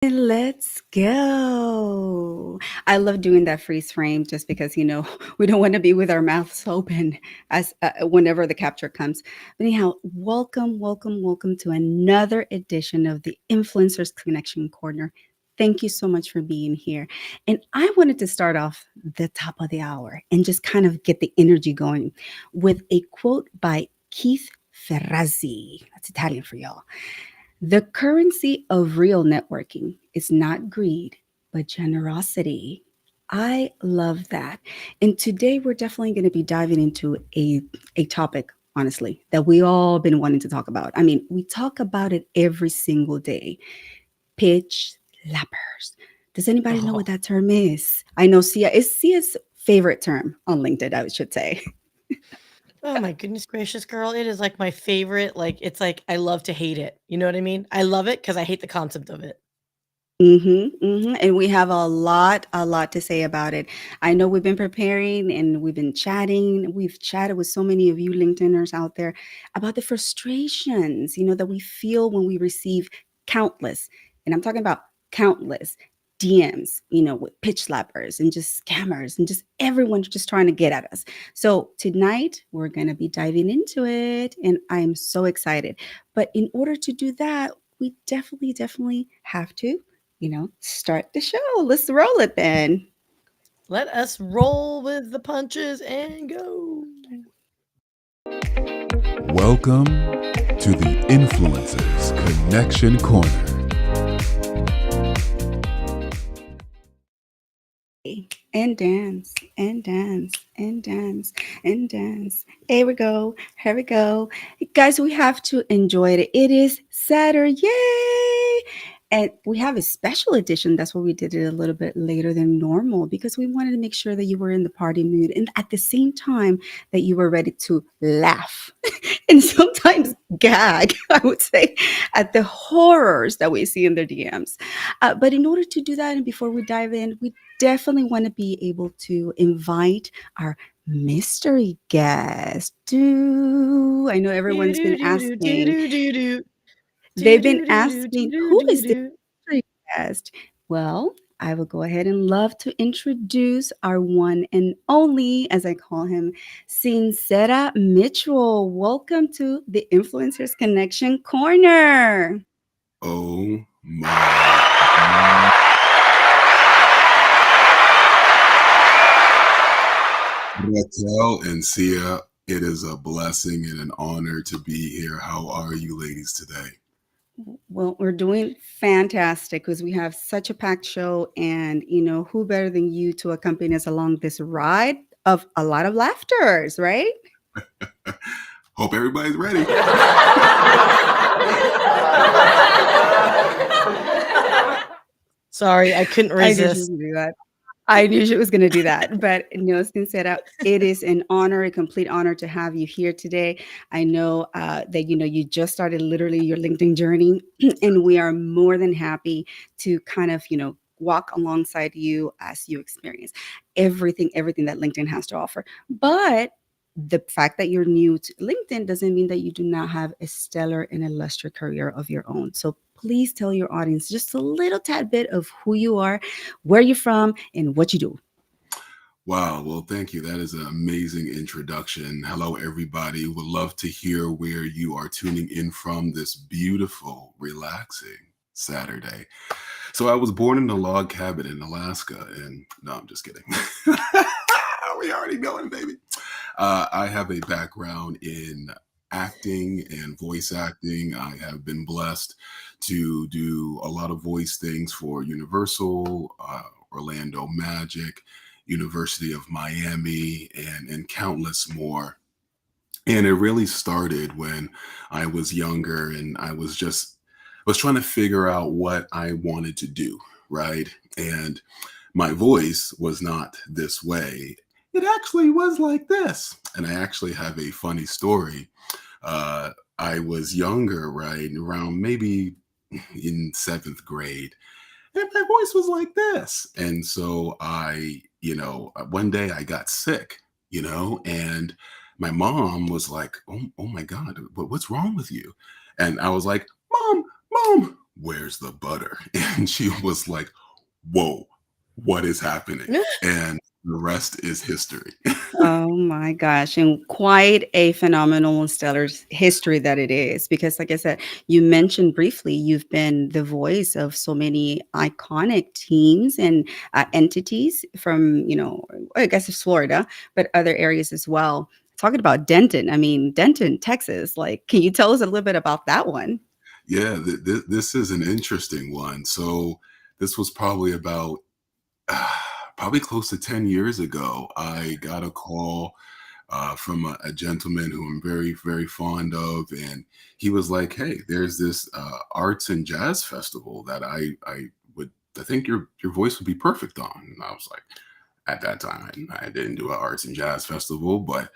Let's go. I love doing that freeze frame just because, we don't want to be with our mouths open as whenever the capture comes. But anyhow, welcome to another edition of the Influencers Connection Corner. Thank you so much for being here. And I wanted to start off the top of the hour and just kind of get the energy going with a quote by Keith Ferrazzi. That's Italian for y'all. The currency of real networking is not greed, but generosity. I love that. And today we're definitely going to be diving into a topic, honestly, that we all been wanting to talk about. I mean, we talk about it every single day. Pitch slappers. Does anybody know what Oh, that term is? I know Sia is Sia's favorite term on LinkedIn, I should say. oh my goodness gracious, girl. It is like my favorite. Like, it's like I love to hate it. You know what I mean? I love it because I hate the concept of it. And we have a lot to say about it. I know we've been preparing and we've been chatting. We've chatted with so many of you LinkedIners out there about the frustrations, that we feel when we receive countless, and I'm talking about countless DMs, with pitch slappers and just scammers and just everyone just trying to get at us. So tonight we're going to be diving into it and I'm so excited. But in order to do that, we definitely have to start the show. Let's roll it then. Let us roll with the punches and go. Welcome to the Influencers Connection Corner. And dance, and dance, and dance, and dance. Here we go. Here we go. Guys, we have to enjoy it. It is Saturday. Yay! And we have a special edition. That's why we did it a little bit later than normal because we wanted to make sure that you were in the party mood and at the same time that you were ready to laugh and sometimes gag, I would say, at the horrors that we see in their DMs. But in order to do that, and before we dive in, we definitely want to be able to invite our mystery guest. Do I know Do everyone's do been do do do asking? do do do They've do been do do asking, do who do is this do. mystery guest? Well, I will go ahead and love to introduce our one and only, as I call him, Sincera Mitchell. Welcome to the Influencers Connection Corner. Oh my. Raquel and Sia, it is a blessing and an honor to be here. How are you ladies today? Well, we're doing fantastic because we have such a packed show, and who better than you to accompany us along this ride of a lot of laughters, right? Hope everybody's ready. Sorry, I couldn't I knew she was resist. going to do that. I knew she was going to do that. But no, Sincera, it is an honor, a complete honor to have you here today. I know that you just started literally your LinkedIn journey, and we are more than happy to kind of walk alongside you as you experience everything that LinkedIn has to offer. But the fact that you're new to LinkedIn doesn't mean that you do not have a stellar and illustrious career of your own. So please tell your audience just a little tad bit of who you are, where you're from, and what you do. Wow. Well, thank you. That is an amazing introduction. Hello, everybody. Would love to hear where you are tuning in from this beautiful, relaxing Saturday. So I was born in a log cabin in Alaska, and no, I'm just kidding. We already going, baby. I have a background in acting and voice acting. I have been blessed to do a lot of voice things for Universal, Orlando Magic, University of Miami, and countless more. And it really started when I was younger and I was trying to figure out what I wanted to do, right? And my voice was not this way. It actually was like this. And I actually have a funny story. I was younger, right? Around maybe in seventh grade. And my voice was like this. And so one day I got sick, and my mom was like, oh my God, what's wrong with you? And I was like, Mom, where's the butter? And she was like, whoa, what is happening? And the rest is history. Oh my gosh, and quite a phenomenal and stellar history that it is. Because, like I said, you mentioned briefly, you've been the voice of so many iconic teams and entities from, I guess it's Florida, but other areas as well. Talking about Denton, I mean, Denton, Texas. Like, can you tell us a little bit about that one? Yeah, this is an interesting one. So this was probably about probably close to 10 years ago. I got a call from a gentleman who I'm very, very fond of. And he was like, hey, there's this arts and jazz festival that I think your voice would be perfect on. And I was like, at that time, I didn't do an arts and jazz festival, but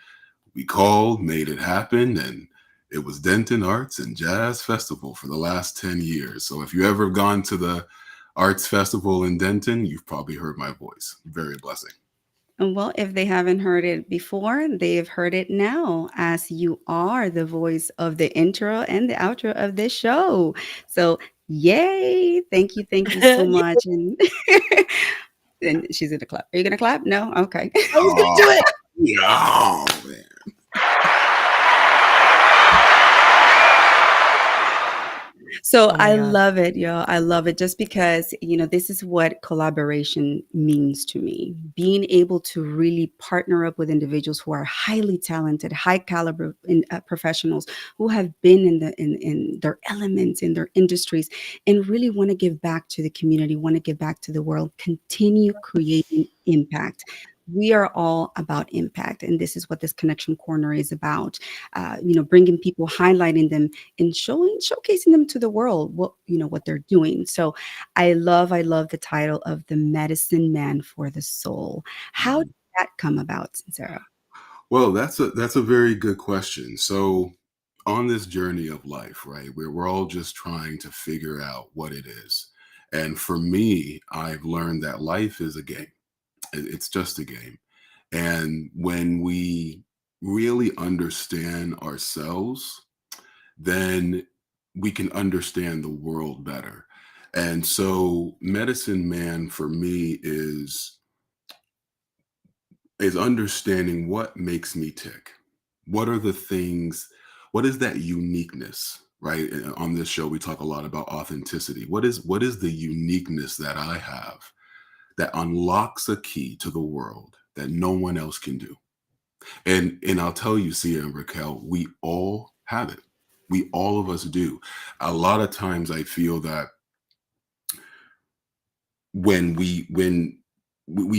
we called, made it happen. And it was Denton Arts and Jazz Festival for the last 10 years. So if you ever gone to the Arts Festival in Denton, you've probably heard my voice. Very blessing. Well, if they haven't heard it before, they've heard it now, as you are the voice of the intro and the outro of this show. So, yay! Thank you so Yeah, much. And and she's gonna clap. Are you gonna clap? No? Okay. I was gonna Oh, do it. yeah, man. So Oh my I god. love it, yo. I love it just because, this is what collaboration means to me. Being able to really partner up with individuals who are highly talented, high caliber professionals who have been in their elements, in their industries, and really want to give back to the community, want to give back to the world, continue creating impact. We are all about impact, and this is what this connection corner is about. Bringing people, highlighting them, and showcasing them to the world, what they're doing. So I love the title of The Medicine Man for the Soul. How did Mhm. that come about, Sarah? Well, that's a very good question. So on this journey of life, right, where we're all just trying to figure out what it is. And for me, I've learned that life is a game. It's just a game. And when we really understand ourselves, then we can understand the world better. And so medicine man for me is understanding what makes me tick. What are the things, what is that uniqueness, right? And on this show we talk a lot about authenticity. What is the uniqueness that I have that unlocks a key to the world that no one else can do? And I'll tell you, Sia and Raquel, we all have it. We all of us do. A lot of times I feel that when we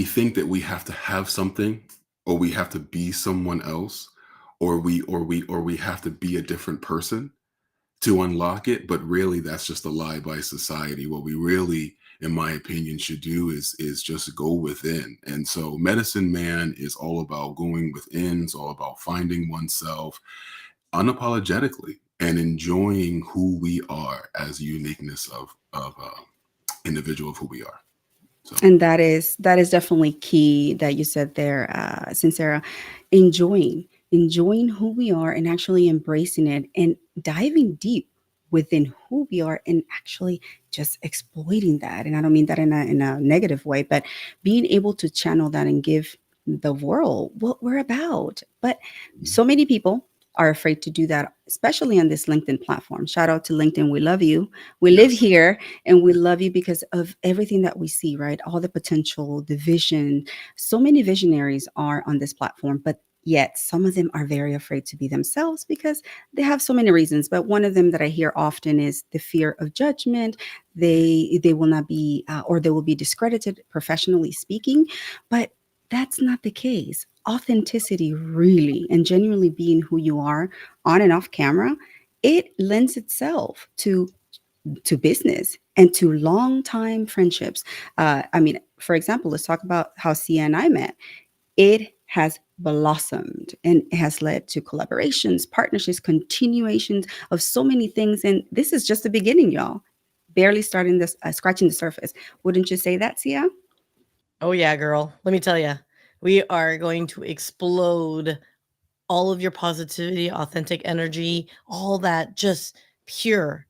think that we have to have something, or we have to be someone else, or we have to be a different person to unlock it, but really that's just a lie by society. What we really, in my opinion, should do is just go within. And so medicine man is all about going within. It's all about finding oneself unapologetically and enjoying who we are as uniqueness of individual of who we are. So And that is definitely key that you said there, Sincera. Enjoying who we are and actually embracing it and diving deep within who we are and actually just exploiting that. And I don't mean that in a negative way, but being able to channel that and give the world what we're about. But so many people are afraid to do that, especially on this LinkedIn platform. Shout out to LinkedIn. We love you. We live yes. here and we love you because of everything that we see, right? All the potential, the vision. So many visionaries are on this platform, but yet some of them are very afraid to be themselves because they have so many reasons. But one of them that I hear often is the fear of judgment. They will not be or they will be discredited professionally speaking, but that's not the case. Authenticity, really, and genuinely being who you are on and off camera, it lends itself to business and to long time friendships. I mean, for example, let's talk about how Sia and I met. It has blossomed and it has led to collaborations, partnerships, continuations of so many things. And this is just the beginning, y'all. Barely starting this, scratching the surface. Wouldn't you say that, Sia? Oh yeah, girl. Let me tell you, we are going to explode all of your positivity, authentic energy, all that just pure.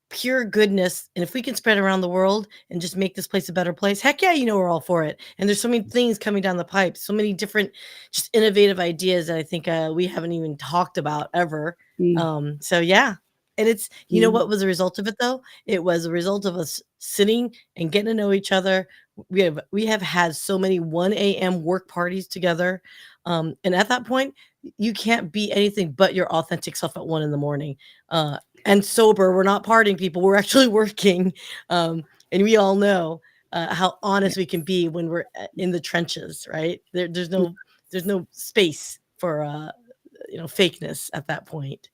pure goodness, and if we can spread it around the world and just make this place a better place, heck yeah, we're all for it. And there's so many things coming down the pipe, so many different, just innovative ideas that I think we haven't even talked about ever. Mm, So yeah, and it's mm. what was the result of it though? It was a result of us sitting and getting to know each other. We have had so many 1 a.m. work parties together, and at that point, you can't be anything but your authentic self at 1 in the morning. Uh, and sober. We're not partying people. We're actually working. And we all know how honest we can Yes. be when we're in the trenches, right? There's no space for fakeness at that point.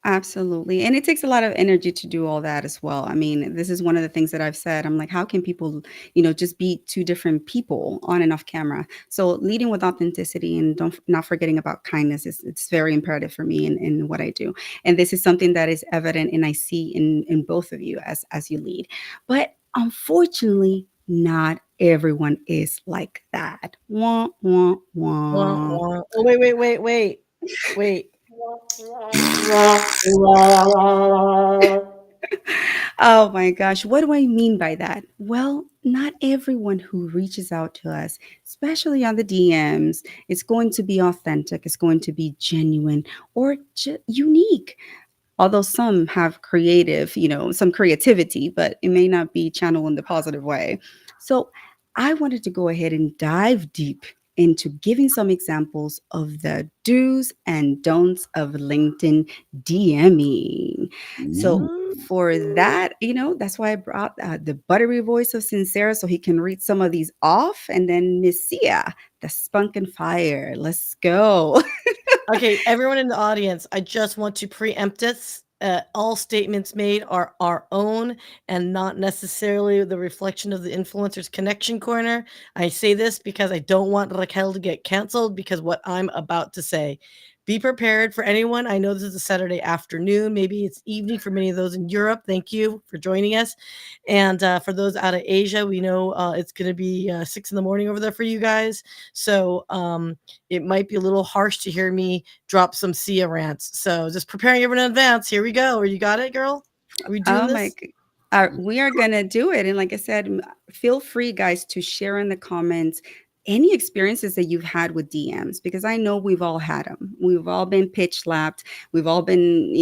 Absolutely. And it takes a lot of energy to do all that as well. I mean, this is one of the things that I've said. I'm like, how can people, just be two different people on and off camera? So leading with authenticity and don't not forgetting about kindness is it's very imperative for me in what I do. And this is something that is evident and I see in both of you as you lead. But unfortunately, not everyone is like that. Wah, wah, Wah, wah. wah. Oh, wait. Oh my gosh, what do I mean by that? Well, not everyone who reaches out to us, especially on the DMs, is going to be authentic, it's going to be genuine or unique. Although some have some creativity, but it may not be channeled in the positive way. So I wanted to go ahead and dive deep into giving some examples of the do's and don'ts of LinkedIn DMing. So Ooh. for that, that's why I brought the buttery voice of Sincera so he can read some of these off. And then Miss Sia, the spunk and fire. Let's go. Okay, everyone in the audience, I just want to preempt this. All statements made are our own and not necessarily the reflection of the influencer's connection corner. I say this because I don't want Raquel to get canceled because what I'm about to say. Be prepared for anyone. I know this is a Saturday afternoon. Maybe it's evening for many of those in Europe. Thank you for joining us. And for those out of Asia, we know it's going to be 6 in the morning over there for you guys. So it might be a little harsh to hear me drop some Sia rants. So just preparing everyone in advance. Here we go. Are you got it, girl? Are we doing Oh my this? g we are gonna do it, and like I said, feel free, guys, to share in the comments any experiences that you've had with DMs, because I know we've all had them. We've all been pitch slapped. We've all been,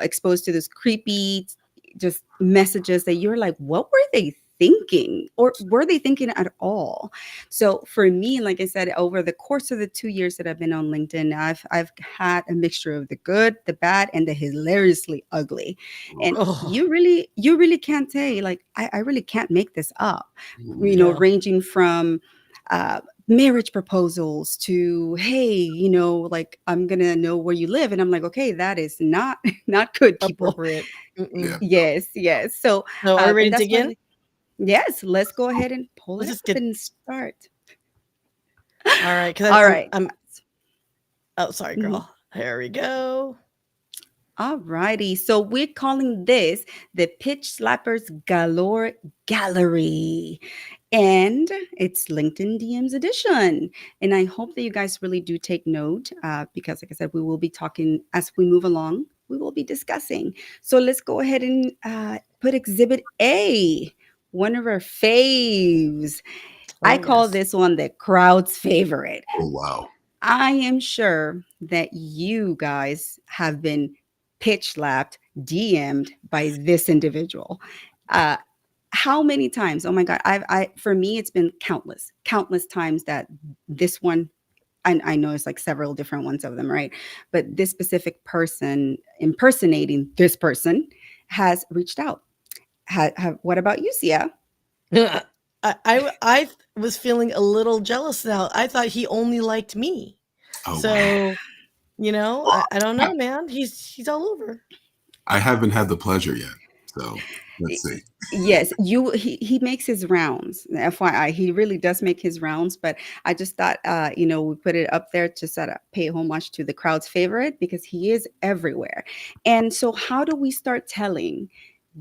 exposed to this creepy, just messages that you're like, what were they thinking, or were they thinking at all? So for me, like I said, over the course of the 2 years that I've been on LinkedIn, I've had a mixture of the good, the bad, and the hilariously ugly. And Oh, you really can't say, like, I really can't make this up, Ooh. yeah. ranging from marriage proposals to, hey, like, I'm gonna know where you live, and I'm like, okay, that is not not good, people. Appropriate. Mm-mm. Yeah. Yes, yes. So So are we ready and to that's dig why, in? like, yes, let's go ahead and pull it Let's up just get and start. all right. Because All I'm right, I'm guys. oh sorry, Mhm. girl. Here we go. All righty. So we're calling this the Pitch Slappers Galore Gallery. And it's LinkedIn DMs edition. And I hope that you guys really do take note because, like I said, we will be talking as we move along. We will be discussing. So let's go ahead and put Exhibit A, one of our faves. I Oh call yes. this one the crowd's favorite. Oh, wow. I am sure that you guys have been pitch slapped, DM'd by this individual. Uh, how many times? Oh my God. For me, it's been countless times that this one, I know it's like several different ones of them, right? But this specific person impersonating this person has reached out. What about you, Sia? I was feeling a little jealous now. I thought he only liked me. Oh, wow. So, I don't know, man. He's all over. I haven't had the pleasure yet. So let's see. Yes, he makes his rounds. FYI, he really does make his rounds. But I just thought, we put it up there to sort of pay homage to the crowd's favorite because he is everywhere. And so, how do we start telling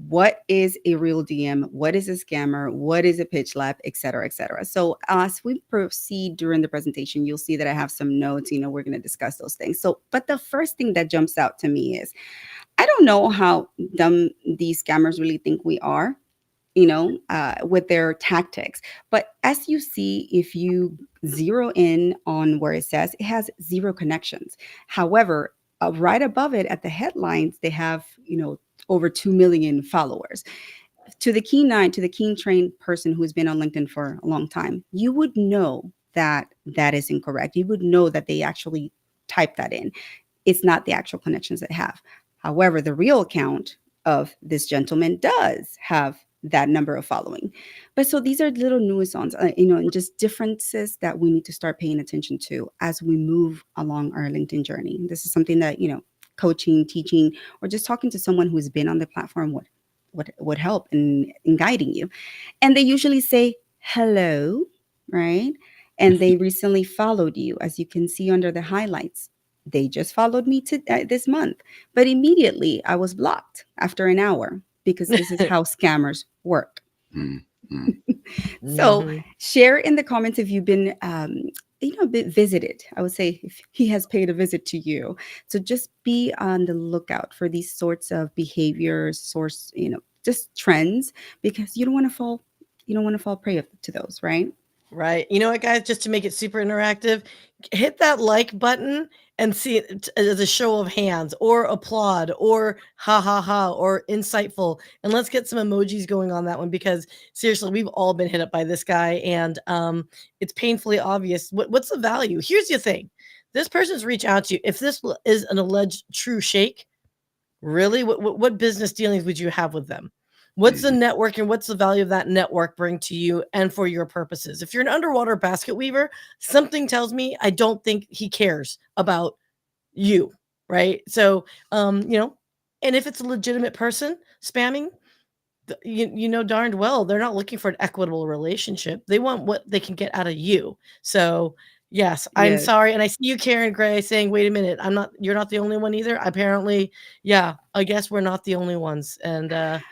what is a real DM, what is a scammer, what is a pitch lab, et cetera, et cetera? So, as we proceed during the presentation, you'll see that I have some notes. We're going to discuss those things. So, but the first thing that jumps out to me is, I don't know how dumb these scammers really think we are, with their tactics. But as you see, if you zero in on where it says, it has zero connections. However, right above it at the headlines, they have, over 2 million followers. To the keen eye, to the keen trained person who's been on LinkedIn for a long time, you would know that that is incorrect. You would know that they actually typed that in. It's not the actual connections they have. However, the real account of this gentleman does have that number of following. But so these are little nuances, and just differences that we need to start paying attention to as we move along our LinkedIn journey. This is something that, coaching, teaching, or just talking to someone who's been on the platform would help in guiding you. And they usually say hello, right? And they recently followed you, as you can see under the highlights. They just followed me this month, but immediately I was blocked after an hour because this is how scammers work. Mm-hmm. So Mhm. share in the comments if you've been, visited. I would say if he has paid a visit to you. So just be on the lookout for these sorts of behaviors, just trends, because you don't want to fall prey to those, right? Right. You know what, guys? Just to make it super interactive, hit that like button and see it as a show of hands or applaud or ha ha ha or insightful. And let's get some emojis going on that one because seriously, we've all been hit up by this guy and it's painfully obvious. What's the value? Here's the thing. This person's reach out to you. If this is an alleged true shake, really, what business dealings would you have with them? What's the Mm-hmm. network and what's the value of that network bring to you and for your purposes? If you're an underwater basket weaver, something tells me I don't think he cares about you, right? So, and if it's a legitimate person spamming, you know darned well they're not looking for an equitable relationship. They want what they can get out of you. So, yes, I'm Yes. sorry. And I see you, Karen Gray, saying, wait a minute, you're not the only one either. Apparently, yeah, I guess we're not the only ones. And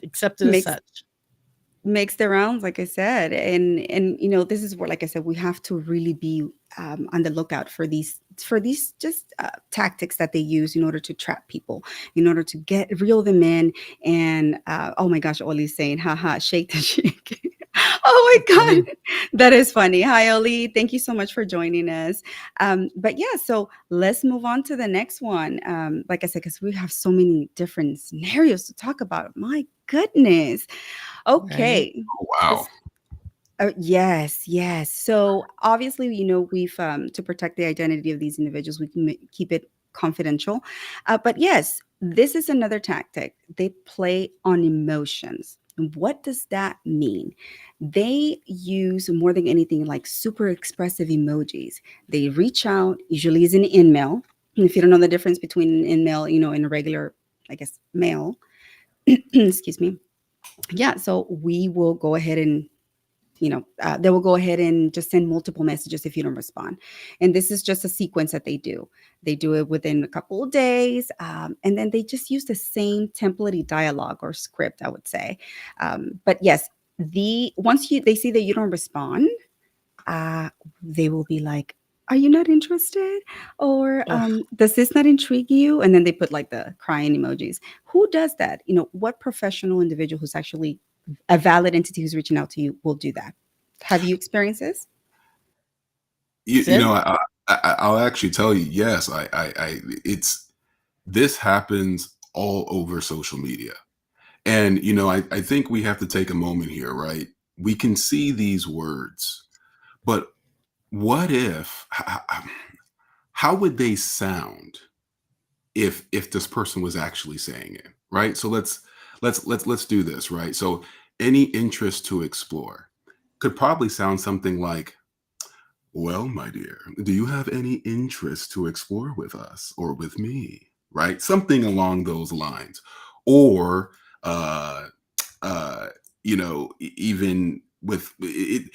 accepted as Makes such. makes the rounds, like I said. And this is where, like I said, we have to really be on the lookout for these just tactics that they use in order to trap people, in order to reel them in. And oh my gosh, Oli's saying haha, shake the shake. Oh my Funny. god, that is funny. Hi Oli, thank you so much for joining us. But yeah, so let's move on to the next one. Like I said, because we have so many different scenarios to talk about, my goodness. Right. Okay. Oh, wow. This yes, yes. So obviously, we've to protect the identity of these individuals, we can keep it confidential. But yes, this is another tactic. They play on emotions. And what does that mean? They use more than anything like super expressive emojis. They reach out, usually is an in-mail. And if you don't know the difference between an in-mail, and a regular, I guess, mail, excuse me. Yeah, so we will go ahead and they will go ahead and just send multiple messages if you don't respond. And this is just a sequence that they do. They do it within a couple of days, and then they just use the same template dialogue or script, I would say. But yes, once they see that you don't respond, uh, they will be like, "Are you not interested?" Or Ugh. "Does this not intrigue you?" And then they put like the crying emojis. Who does that? What professional individual who's actually a valid entity who's reaching out to you will do that? Have you experienced this? You Sid? know, I'll actually tell you, yes, it's this happens all over social media. And, I think we have to take a moment here, right? We can see these words, but what if, how would they sound if this person was actually saying it, right? So let's do this, right? So any interest to explore could probably sound something like, well, my dear, do you have any interest to explore with us or with me? Right? Something along those lines. Or, uh, uh, even with it,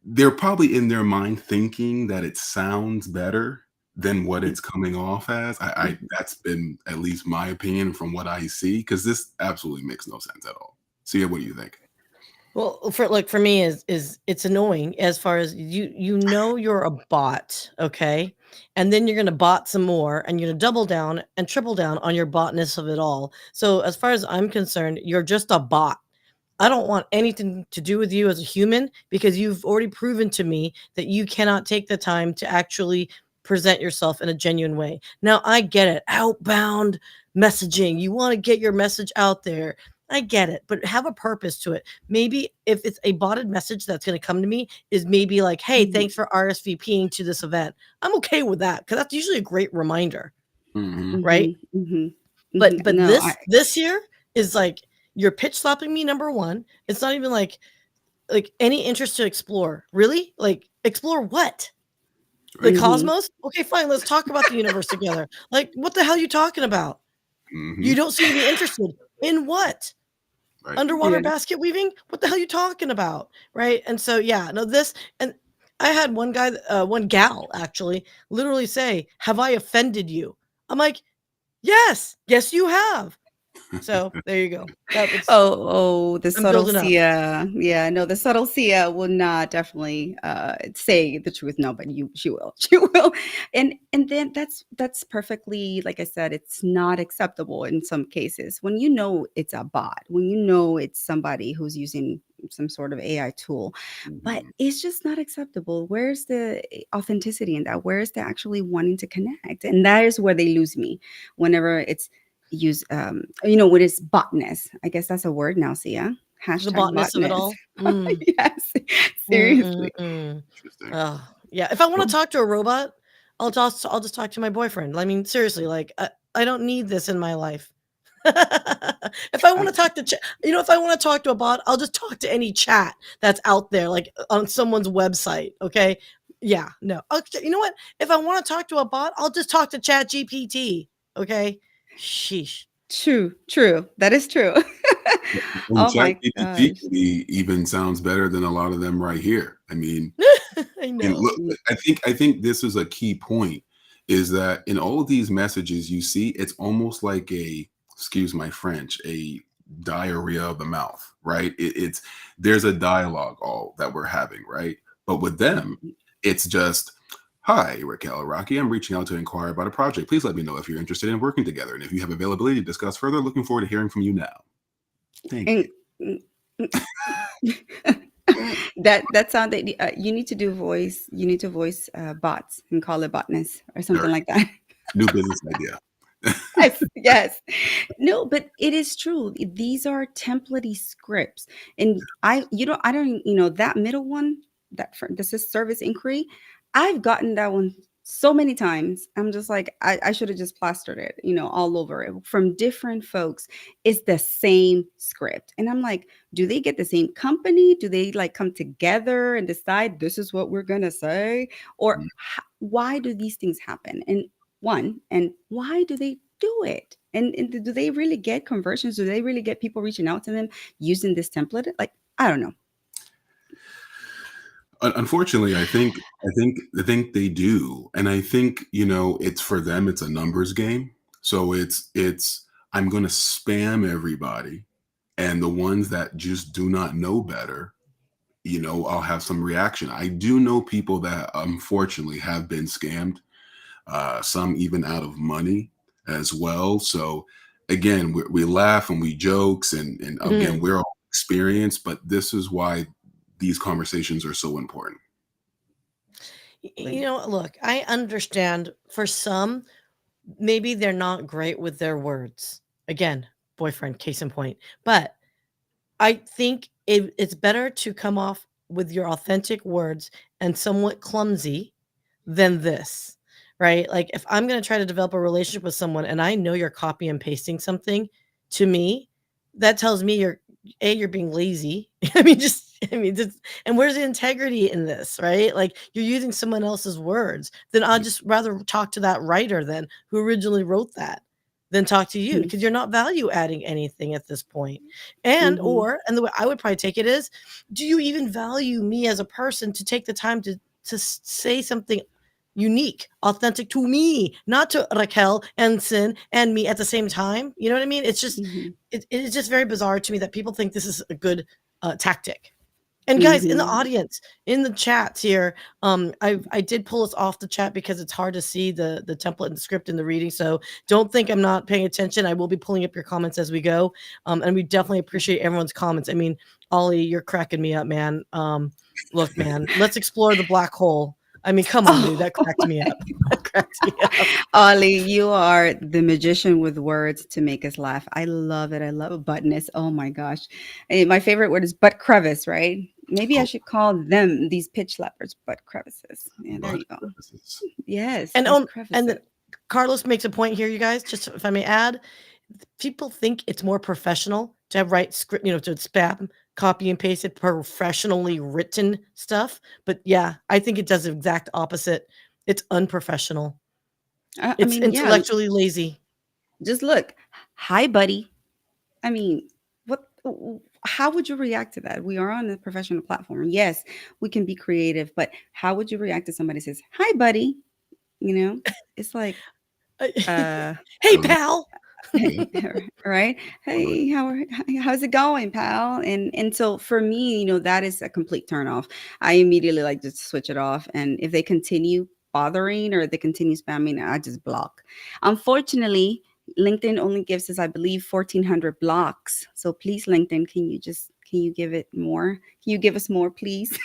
they're probably in their mind thinking that it sounds better than what Mhm, it's coming off as. I mhm. That's been at least my opinion from what I see, because this absolutely makes no sense at all. So, yeah, what do you think? Well, for me is it's annoying as far as you're a bot, okay? And then you're gonna bot some more and you're gonna double down and triple down on your botness of it all. So as far as I'm concerned, you're just a bot. I don't want anything to do with you as a human because you've already proven to me that you cannot take the time to actually present yourself in a genuine way. Now, I get it. Outbound messaging. You want to get your message out there. I get it, but have a purpose to it. Maybe if it's a botted message that's going to come to me is maybe like, "Hey, Mhm, thanks for RSVPing to this event." I'm okay with that cuz that's usually a great reminder, Hmm. right? mhm, mhm, But mhm. but No, I this year is like you're pitch slapping me number 1. It's not even like any interest to explore. Really? Like explore what? The Right. mhm, cosmos? Okay, fine. Let's talk about the universe together. Like what the hell are you talking about? You Hmm. don't seem to be interested in what? Right. Underwater yeah. basket weaving? What the hell are you talking about? Right? And so yeah, no this and I had one guy one gal actually literally say, "Have I offended you?" I'm like, "Yes. Yes you have." So, there you go. That was The I'm subtle building up. Sia. Yeah, no, the subtle Sia will not definitely say the truth. No, but she will. She will. And then that's perfectly, like I said, it's not acceptable in some cases. When you know it's a bot, when you know it's somebody who's using some sort of AI tool, but Hmm. it's just not acceptable. Where's the authenticity in that? Where's the actually wanting to connect? And that is where they lose me whenever it's use when it's botness. I guess that's a word now. See, yeah, The hashtag botness of it botness. all. Mm. Yes, Mm, mm, seriously. mm. Interesting. Ugh. Yeah, if I wanna Well, talk to a robot, I'll just talk to my boyfriend. I mean, seriously, like, I don't need this in my life. If I Uh, wanna talk to if I wanna talk to a bot, I'll just talk to any chat that's out there, like, on someone's website, okay? Yeah, no. You know what? If I wanna talk to a bot, I'll just talk to ChatGPT, okay? Sheesh. True, true. That is true. and Oh my ChatGPT gosh. can be even sounds better than a lot of them right here. I I mean, know. look, I think this is a key point is that in all of these messages you see, it's almost like a, excuse my French, a diarrhea of the mouth, right? It's there's a dialogue all that we're having, right? But with them, Mhm. it's just, hi, Raquel or Rocky, I'm reaching out to inquire about a project. Please let me know if you're interested in working together. And if you have availability to discuss further, looking forward to hearing from you now. Thank And you. mm, mm, that sounded you need to do voice you need to voice bots and call it botness or All something right. like that. New business idea. Yes, yes. No, but it is true. These are template scripts. And I don't, that middle one, this is service inquiry. I've gotten that one so many times. I'm just like, I should have just plastered it, all over it from different folks. It's the same script. And I'm like, do they get the same company? Do they like come together and decide this is what we're going to say? Or why do these things happen? And why do they do it? And do they really get conversions? Do they really get people reaching out to them using this template? Like, I don't know. Unfortunately, I think they do, and I think it's for them. It's a numbers game, so it's I'm going to spam everybody, and the ones that just do not know better, I'll have some reaction. I do know people that unfortunately have been scammed, some even out of money as well. So again, we laugh and we jokes, and again, we're all experienced, but this is why these conversations are so important. Look, I understand for some, maybe they're not great with their words. Again, boyfriend, case in point. But I think it's better to come off with your authentic words and somewhat clumsy than this, right? Like if I'm going to try to develop a relationship with someone and I know you're copy and pasting something to me, that tells me you're being lazy. Just and where's the integrity in this, right? Like you're using someone else's words. Then I'll just rather talk to that writer then who originally wrote that than talk to you because you're not value adding anything at this point. Mm-hmm. And the way I would probably take it is, do you even value me as a person to take the time to say something unique, authentic to me, not to Raquel and Sin and me at the same time? You know what I mean? It's just Hmm. it is just very bizarre to me that people think this is a good tactic. And guys in the Hmm. audience, in the chats here, I did pull us off the chat because it's hard to see the template and the script in the reading. So don't think I'm not paying attention. I will be pulling up your comments as we go, and we definitely appreciate everyone's comments. I mean, Ollie, you're cracking me up, man. Look, man, let's explore the black hole. I mean, come on, dude, Oh, that cracked me up. That cracked me up. Ollie, you are the magician with words to make us laugh. I love it. I love buttness. Oh my gosh. My favorite word is butt crevice, right? Maybe I Oh, should call them, these pitch slappers, butt crevices. Yeah, there butt you go. crevices. Yes, And butt and crevices. then Carlos makes a point here, you guys. Just if I may add, people think it's more professional to write script, to spam, copy and paste it professionally written stuff. But yeah, I think it does the exact opposite. It's unprofessional. I It's mean, yeah, intellectually lazy. just look. Hi, buddy. I mean, what? How would you react to that? We are on a professional platform. Yes, we can be creative, but how would you react to somebody says, "Hi, buddy"? You know, it's like, uh, Hey, Uh, pal. yeah, right? right. Hey, how's it going, pal? And so for me, that is a complete turn off. I immediately like just switch it off. And if they continue bothering or they continue spamming, I just block. Unfortunately, LinkedIn only gives us, I believe, 1,400 blocks. So please, LinkedIn, can you give it more? Can you give us more, please?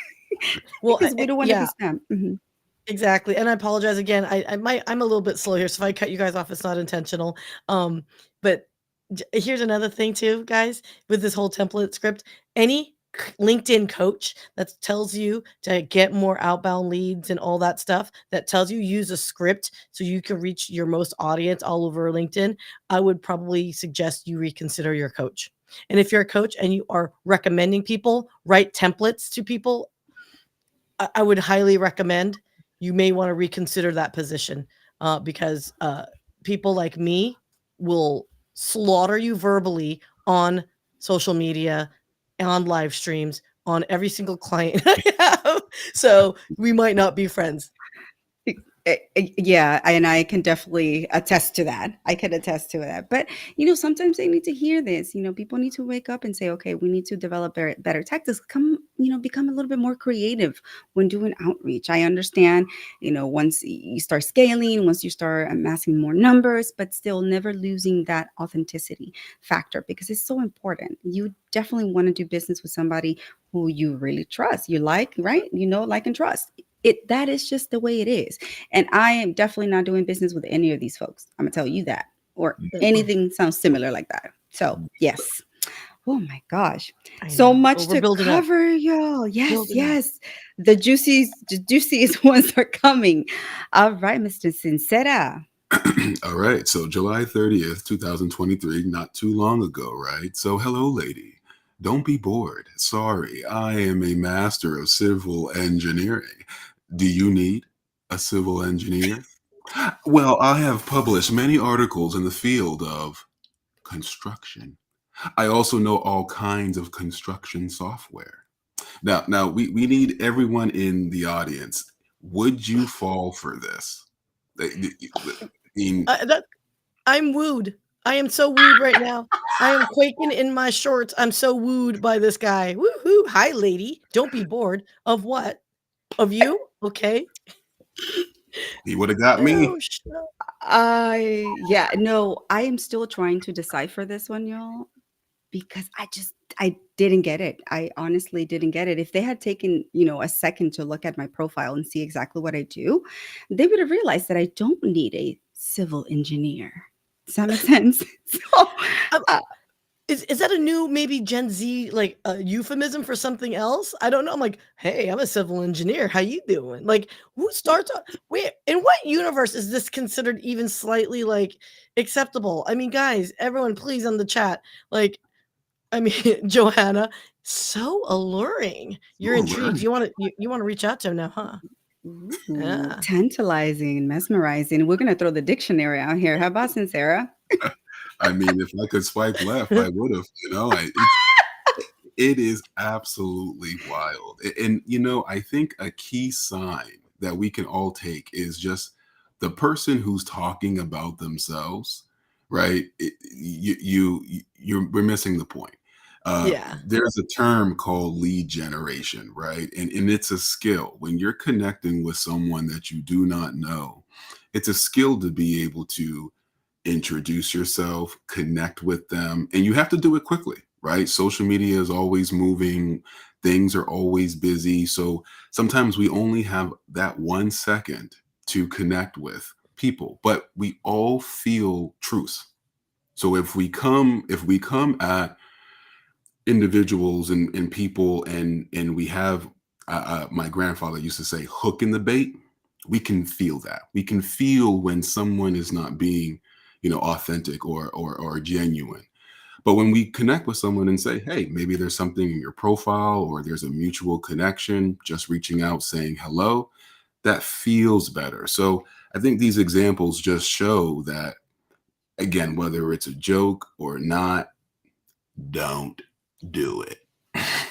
Well, Because we don't want to be yeah. spammed. Mhm. Exactly, and I apologize again. I'm a little bit slow here, so if I cut you guys off, it's not intentional. But here's another thing too, guys, with this whole template script. Any LinkedIn coach that tells you to get more outbound leads and all that stuff, that tells you use a script so you can reach your most audience all over LinkedIn, I would probably suggest you reconsider your coach. And if you're a coach and you are recommending people write templates to people, I would highly recommend you may want to reconsider that position, because people like me will slaughter you verbally on social media, on live streams, on every single client I have. So we might not be friends. Yeah, and I can definitely attest to that. I can attest to that. But sometimes they need to hear this. People need to wake up and say, okay, we need to develop better tactics. Become a little bit more creative when doing outreach. I understand, once you start scaling, once you start amassing more numbers, but still never losing that authenticity factor because it's so important. You definitely want to do business with somebody who you really trust. You like, right? Like and trust. That is just the way it is. And I am definitely not doing business with any of these folks. I'm gonna tell you that, or Mm-mm. anything sounds similar like that. So yes. Oh my gosh, I so know, but much we're to building up, cover, y'all. Yes, building up. yes. The juiciest ones are coming. All right, Mr. Sincera. All right. So July 30th, 2023, not too long ago, right? So hello, lady. Don't be bored. Sorry, I am a master of civil engineering. Do you need a civil engineer? Well, I have published many articles in the field of construction. I also know all kinds of construction software. Now we need everyone in the audience. Would you fall for this? I mean, That I'm wooed. I am so wooed right now. I am quaking in my shorts. I'm so wooed by this guy. Woohoo! Hi, lady. Don't be bored. Of what? Of you? Okay. he would have got Oh, me. Yeah, no, I am still trying to decipher this one, y'all, because I didn't get it. I honestly didn't get it. If they had taken, a second to look at my profile and see exactly what I do, they would have realized that I don't need a civil engineer. Does that make sense? So, Um, uh, is that a new maybe Gen Z like euphemism for something else? I don't know. I'm like, hey, I'm a civil engineer. How you doing? Like, who starts? Wait, in what universe is this considered even slightly like acceptable? I mean, guys, everyone, please on the chat, like, I mean, Johanna, so alluring. You're Oh, intrigued. learn. You want to reach out to him now, huh? ooh, Yeah. tantalizing, mesmerizing. We're gonna throw the dictionary out here. How about Sincera? I mean, if I could swipe left, I would have. It is absolutely wild. And I think a key sign that we can all take is just the person who's talking about themselves, right? We're missing the point. Yeah. There's a term called lead generation, right? And it's a skill. When you're connecting with someone that you do not know, it's a skill to be able to introduce yourself, connect with them, and you have to do it quickly, right? Social media is always moving, things are always busy. So sometimes we only have that 1 second to connect with people, but we all feel truth. So if we come at individuals and people and we have my grandfather used to say hook in the bait, we can feel that. We can feel when someone is not being, authentic or genuine. But when we connect with someone and say, hey, maybe there's something in your profile or there's a mutual connection, just reaching out saying hello, that feels better. So I think these examples just show that, again, whether it's a joke or not, don't do it.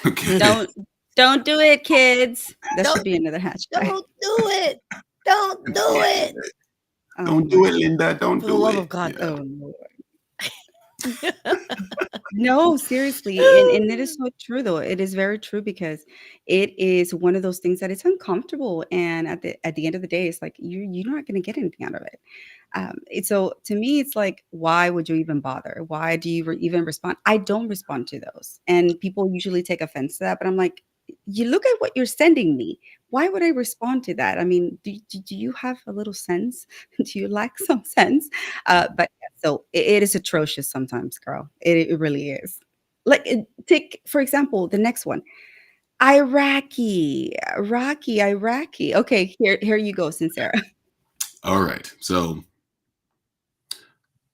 Okay. Don't don't do it, kids. That Don't should be another hashtag. don't do it. Don't do it. Oh Don't do my it, Linda. Don't For the do love it. of God, Yeah. oh Lord. No, seriously, and it is so true though. It is very true because it is one of those things that it's uncomfortable, and at the end of the day, it's like you're not going to get anything out of it. So to me, it's like, why would you even bother? Why do you even respond? I don't respond to those, and people usually take offense to that. But I'm like, you look at what you're sending me. Why would I respond to that? I mean, do you have a little sense? Do you lack some sense? But yeah, so it is atrocious sometimes, girl. It really is. Like, take for example the next one, Iraqi. Okay, here you go, Sincera. All right. So,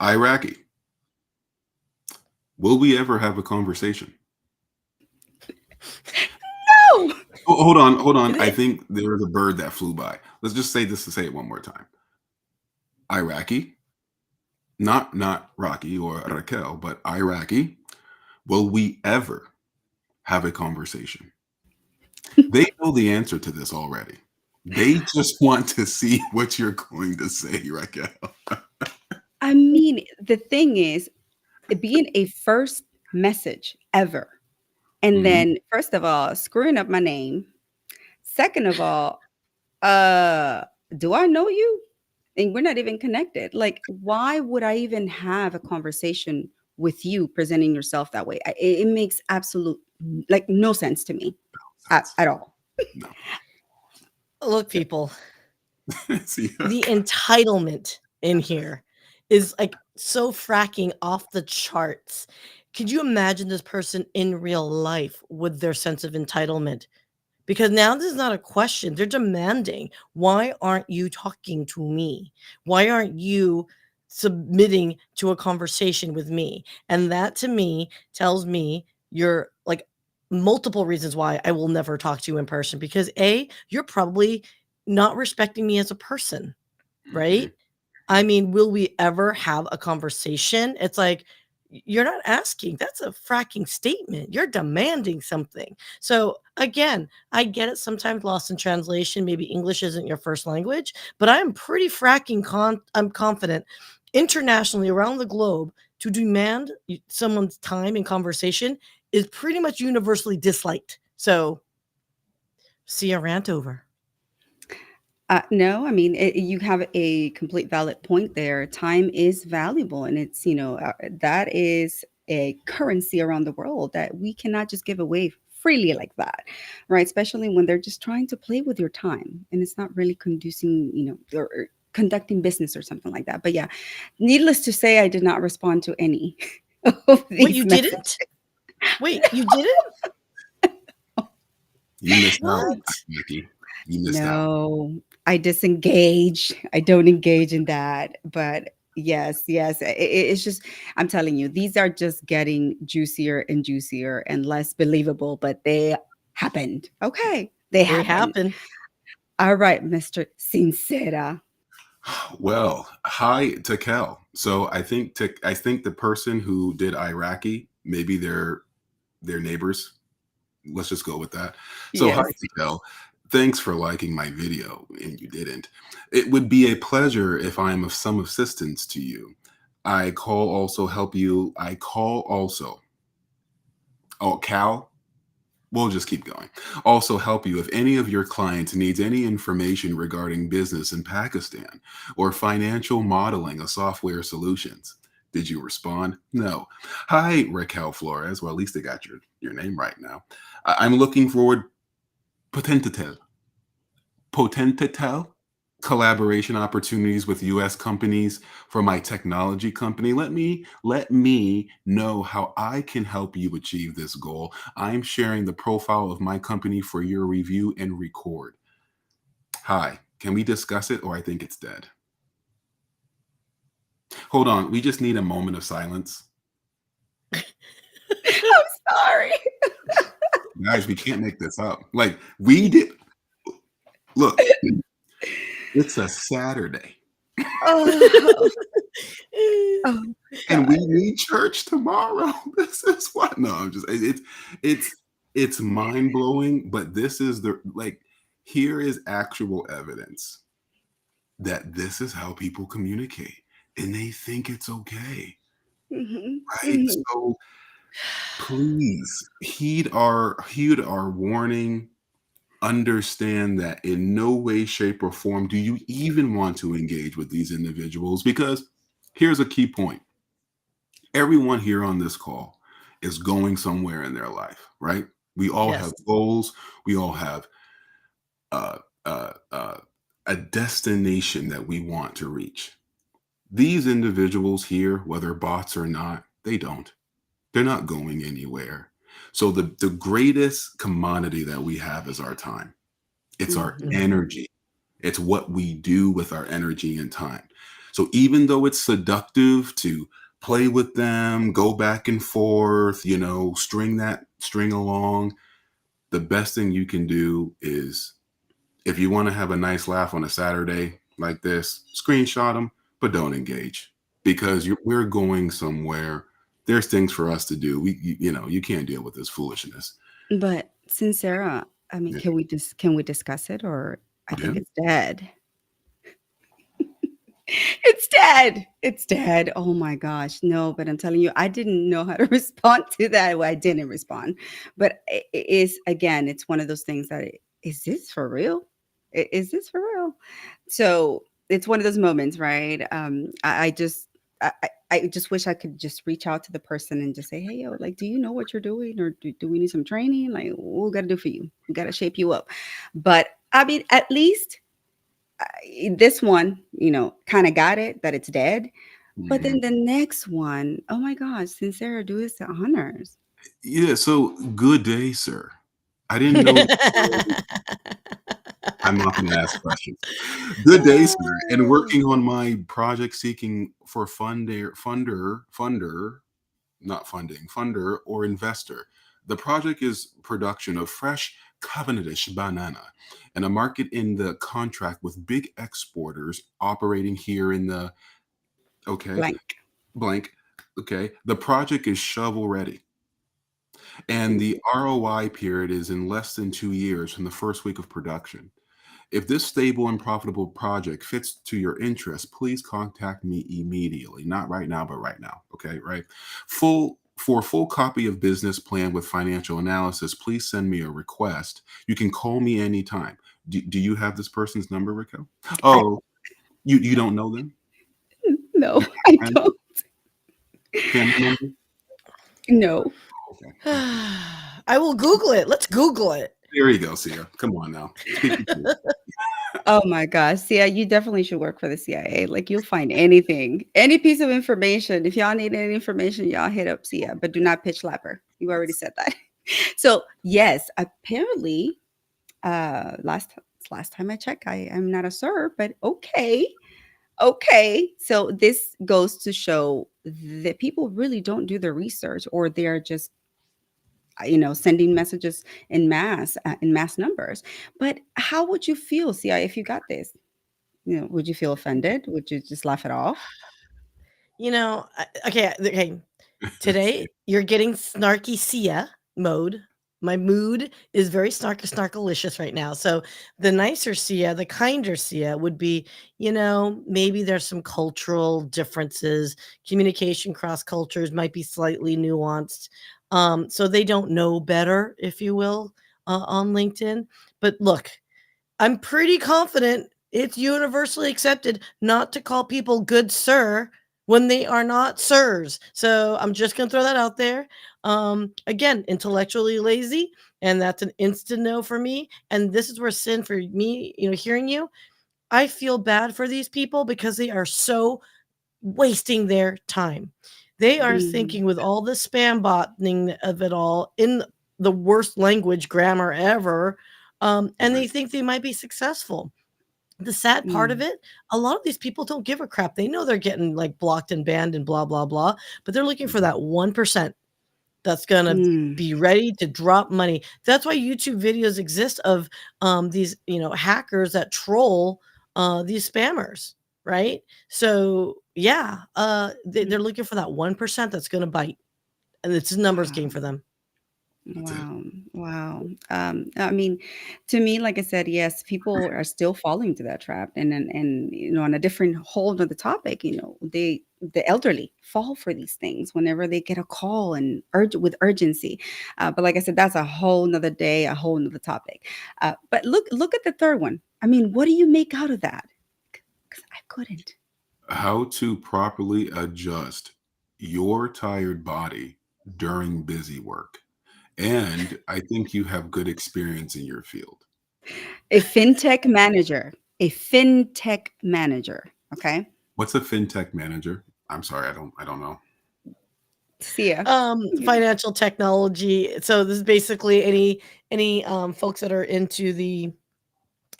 Iraqi, will we ever have a conversation? No. Oh, hold on, hold on. Did I it? think there was a bird that flew by. Let's just say this to say it one more time. Iraqi, not Rocky or Raquel, but Iraqi, will we ever have a conversation? They know the answer to this already. They just want to see what you're going to say, Raquel. I mean, the thing is, it being a first message ever, and Mhm. then first of all, screwing up my name. Second of all, uh, do I know you? And we're not even connected. Like, why would I even have a conversation with you presenting yourself that way? It makes absolute like no sense to me at all. No. Look, people, See, the entitlement in here is like so fracking off the charts. Could you imagine this person in real life with their sense of entitlement? Because now this is not a question. They're demanding, why aren't you talking to me? Why aren't you submitting to a conversation with me? And that to me tells me you're like multiple reasons why I will never talk to you in person because A, you're probably not respecting me as a person, Mhm. right? I mean, will we ever have a conversation? It's like, you're not asking. That's a fracking statement. You're demanding something. So, again, I get it sometimes lost in translation. Maybe English isn't your first language, but I'm pretty fracking I'm confident internationally around the globe to demand someone's time and conversation is pretty much universally disliked. So, see a rant over. No, I mean, you have a complete valid point there. Time is valuable, and it's, that is a currency around the world that we cannot just give away freely like that, right? Especially when they're just trying to play with your time and it's not really conducing, or conducting business or something like that. But yeah, needless to say, I did not respond to any of Wait, these you messages. didn't? Wait, you didn't? You missed out, What? Nikki. You missed out. No, I disengage. I don't engage in that. But yes, yes, it's just, I'm telling you, these are just getting juicier and juicier and less believable, but they happened. Okay, they They happened. happen. All right, Mr. Sincera. Well, hi to Kel. So I think the person who did Iraqi, maybe they're neighbors. Let's just go with that. So hi Yes. to Kel. Thanks for liking my video, and you didn't. It would be a pleasure if I'm of some assistance to you. I call also Oh, Cal. We'll just keep going. Also help you if any of your clients needs any information regarding business in Pakistan or financial modeling of software solutions. Did you respond? No. Hi, Raquel Flores. Well, at least they got your name right now. I'm looking forward potential potential collaboration opportunities with US companies for my technology company. Let me know how I can help you achieve this goal. I'm sharing the profile of my company for your review and record. Hi, can we discuss it or I think it's dead? Hold on, we just need a moment of silence. I'm sorry. Guys, we can't make this up. Like we did look, it's a Saturday Oh, oh my and we God. need church tomorrow. This is what no, I'm just it's it's mind blowing, but this is the like here is actual evidence that this is how people communicate and they think it's okay, Mhm, right? mhm. So please heed our warning. Understand that in no way, shape, or form do you even want to engage with these individuals because here's a key point. Everyone here on this call is going somewhere in their life, right? We all have Yes. goals. We all have uh, uh, uh, a destination that we want to reach. These individuals here, whether bots or not, they don't. They're not going anywhere. So the greatest commodity that we have is our time. It's our Mhm. energy. It's what we do with our energy and time. So even though it's seductive to play with them, go back and forth, string that string along, the best thing you can do is if you want to have a nice laugh on a Saturday like this, screenshot them, but don't engage because we're going somewhere. There's things for us to do. You can't deal with this foolishness. But since Sarah, I mean, Yeah. can we discuss it, or I Yeah. think it's dead. It's dead. It's dead. Oh my gosh. No, but I'm telling you, I didn't know how to respond to that. Well, I didn't respond. But it is, again, it's one of those things that is this for real? Is this for real? So it's one of those moments, right? I just wish I could just reach out to the person and just say, hey, yo, like, do you know what you're doing? Or do we need some training? Like, what we got to do for you? We got to shape you up. But I mean, at least this one, kind of got it that it's dead. But Mhm. then the next one, oh my gosh, Sincera, do us the honors. Yeah. So good day, sir. I didn't know that I'm not going to ask questions. Good day, sir. And working on my project seeking for not funding, funder or investor. The project is production of fresh Cavendish banana and a market in the contract with big exporters operating here in the okay, Blank. blank. Okay. The project is shovel ready. And the ROI period is in less than 2 years from the first week of production. If this stable and profitable project fits to your interest, please contact me immediately. Not right now, but right now. Okay, right? For a full copy of business plan with financial analysis, please send me a request. You can call me anytime. Do you have this person's number, Rico? I Oh, you don't know them? no, They're I not friends? don't Family member? know. Okay, okay. I will Google it. Let's Google it. There you go, Sia. Come on now. Speak the truth. Oh my gosh. Yeah, you definitely should work for the CIA. Like you'll find anything, any piece of information. If y'all need any information, y'all hit up Sia, but do not pitch Lapper. You already said that. So yes, apparently, last time I checked, I am not a sir, but okay. Okay. So this goes to show that people really don't do their research, or they're just sending messages in mass numbers. But how would you feel, CI, if you got this? Would you feel offended? Would you just laugh it off? Okay. Today you're getting snarky Sia mode. My mood is very snarkalicious right now. So the nicer Sia, the kinder Sia would be, maybe there's some cultural differences. Communication cross cultures might be slightly nuanced. So they don't know better, if you will, on LinkedIn. But look, I'm pretty confident it's universally accepted not to call people good sir when they are not sirs. So I'm just going to throw that out there. Again, intellectually lazy, and that's an instant no for me. And this is where sin for me, hearing you, I feel bad for these people because they are so wasting their time. They are Mhm. thinking with all the spam botting of it all in the worst language grammar ever, and Right. they think they might be successful. The sad part of Mm. it, a lot of these people don't give a crap. They know they're getting like blocked and banned and blah blah blah, but they're looking for Mhm. that 1% that's gonna Mm. be ready to drop money. That's why YouTube videos exist of these hackers that troll these spammers, right? So yeah, Mm. they're looking for that 1% that's gonna bite, and it's a numbers game Wow. for them. That's it. Wow. Wow. I mean, to me, like I said, yes, people are still falling to that trap. And on a different whole other topic, the elderly fall for these things whenever they get a call and with urgency. But like I said, that's a whole nother day, a whole nother topic. But look at the third one. I mean, what do you make out of that? Because I couldn't. How to properly adjust your tired body during busy work. And I think you have good experience in your field. A fintech manager. A fintech manager. Okay. What's a fintech manager? I'm sorry, I don't know. See ya. Financial technology. So this is basically any folks that are into the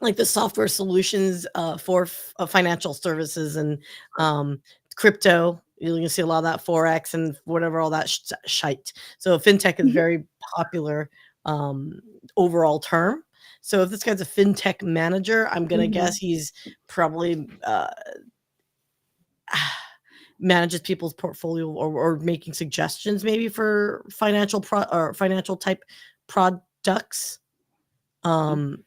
like the software solutions for financial services and um, crypto. You're going to see a lot of that forex and whatever all that shite. So fintech is Mhm. very popular um, overall term. So if this guy's a fintech manager, I'm going to guess Mhm. he's probably manages people's portfolio or making suggestions maybe for or financial type products. Um,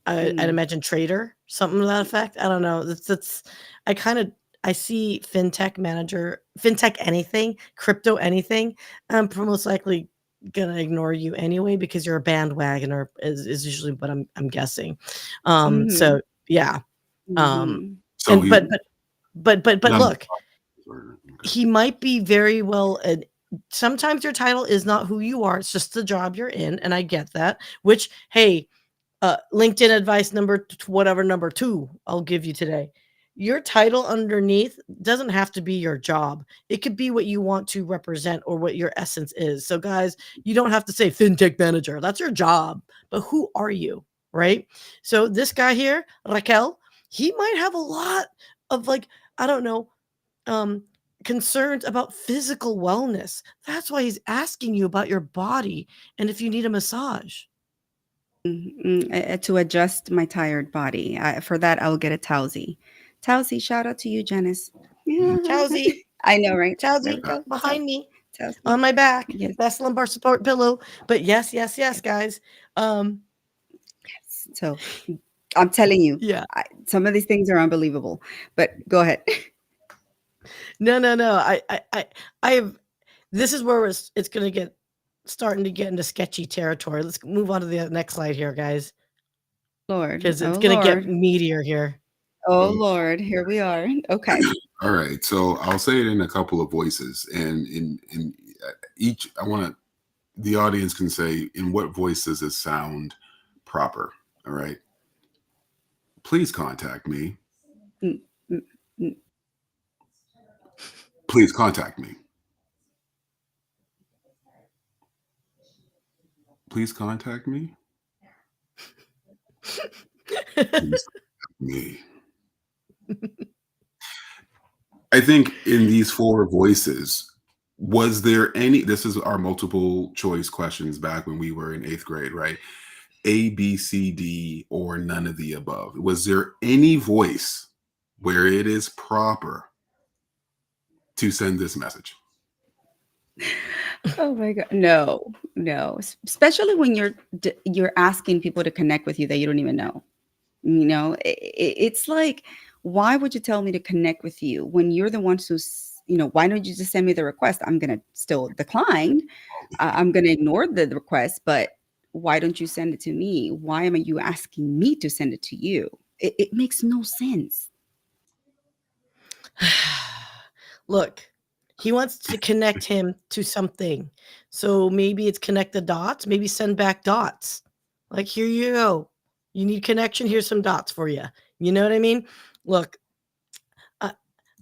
I'd Mm. imagine trader, something to that effect. I don't know. That's I kind of I see fintech manager, fintech anything, crypto anything. I'm most likely gonna ignore you anyway because you're a bandwagoner is usually what I'm guessing. Mhm. So yeah. Um, Mhm. So and he but none look, okay. he might be very well. Sometimes your title is not who you are; it's just the job you're in, and I get that. Which hey, LinkedIn advice whatever number 2 I'll give you today. Your title underneath doesn't have to be your job. It could be what you want to represent or what your essence is. So guys, you don't have to say fintech manager. That's your job. But who are you? Right? So this guy here, Raquel, he might have a lot of like, I don't know, um concerns about physical wellness. That's why he's asking you about your body and if you need a massage. To adjust my tired body. For that, I will get a Towsy. Towsy, shout out to you, Janice. Yeah. Chelsea, I know, right? There we Chelsea, go. behind me, Towsy. on my back, Yes. best lumbar support pillow. But yes, yes, yes, guys. Um, So I'm telling you, yeah. some of these things are unbelievable. But go ahead. No, no, no. I have. This is where it's going to get starting to get into sketchy territory. Let's move on to the next slide here, guys, Lord. because Oh, it's going to get Lord. meatier here. Oh, So, Lord. Here we are. Okay. all right. So I'll say it in a couple of voices, and in each, I want to the audience can say in what voice does this sound proper. All right. Please contact me. Mm, mm, mm. Please contact me. Please contact me. Please contact me. I think in these four voices, was there any, this is our multiple choice questions back when we were in eighth grade, right? A, B, C, D, or none of the above. Was there any voice where it is proper to send this message? Oh my God. No, no. Especially when you're asking people to connect with you that you don't even know. It's like, why would you tell me to connect with you when you're the one why don't you just send me the request? I'm gonna still decline. I'm gonna ignore the request, but why don't you send it to me? Why am you asking me to send it to you? It makes no sense. Look, he wants to connect him to something. So maybe it's connect the dots, maybe send back dots. Like, here you go. You need connection, here's some dots for you. You know what I mean? Look, I,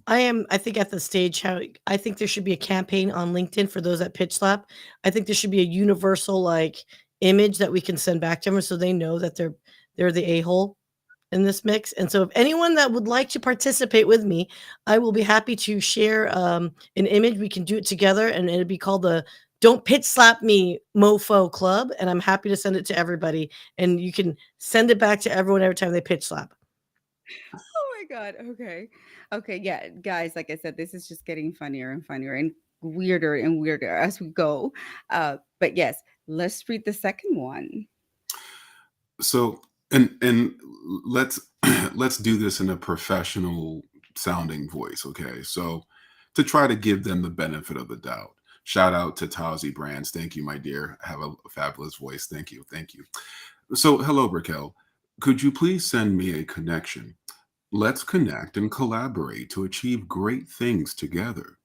I think at the stage how I think there should be a campaign on LinkedIn for those that pitch slap. I think there should be a universal like image that we can send back to them so they know that they're the a-hole in this mix. And so if anyone that would like to participate with me, I will be happy to share an image. We can do it together and it'll be called the Don't Pitch Slap Me Mofo Club. And I'm happy to send it to everybody. And you can send it back to everyone every time they pitch slap. Oh my God. Okay. Okay. Yeah. Guys, like I said, this is just getting funnier and funnier and weirder as we go. But yes, let's read the second one. So, and let's let's do this in a professional sounding voice, okay? So, to try to give them the benefit of the doubt. Shout out to Tazi Brands. Thank you, my dear. Have a fabulous voice. Thank you. Thank you. So, hello, Raquel. Could you please send me a connection? Let's connect and collaborate to achieve great things together.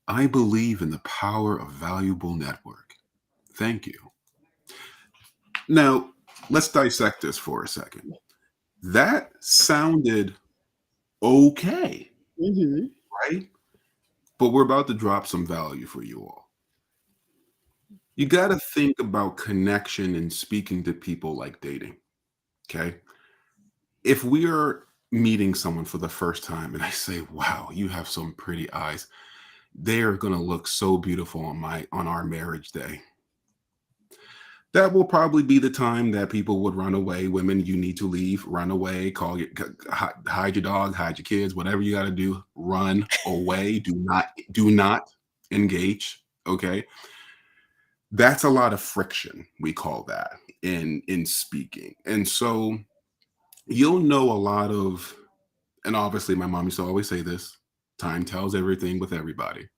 I believe in the power of valuable network. Thank you. Now, let's dissect this for a second. That sounded okay, Mm-hmm. right? But we're about to drop some value for you all. You got to think about connection and speaking to people like dating, okay? If we are meeting someone for the first time and I say, "Wow, you have some pretty eyes." They are going to look so beautiful on our marriage day. That will probably be the time that people would run away. Women, you need to leave, run away, hide your dog, hide your kids, whatever you got to do, run away. Do not engage. Okay. That's a lot of friction. We call that in speaking. And so you'll know a lot of, and obviously my mom used to always say this, time tells everything with everybody.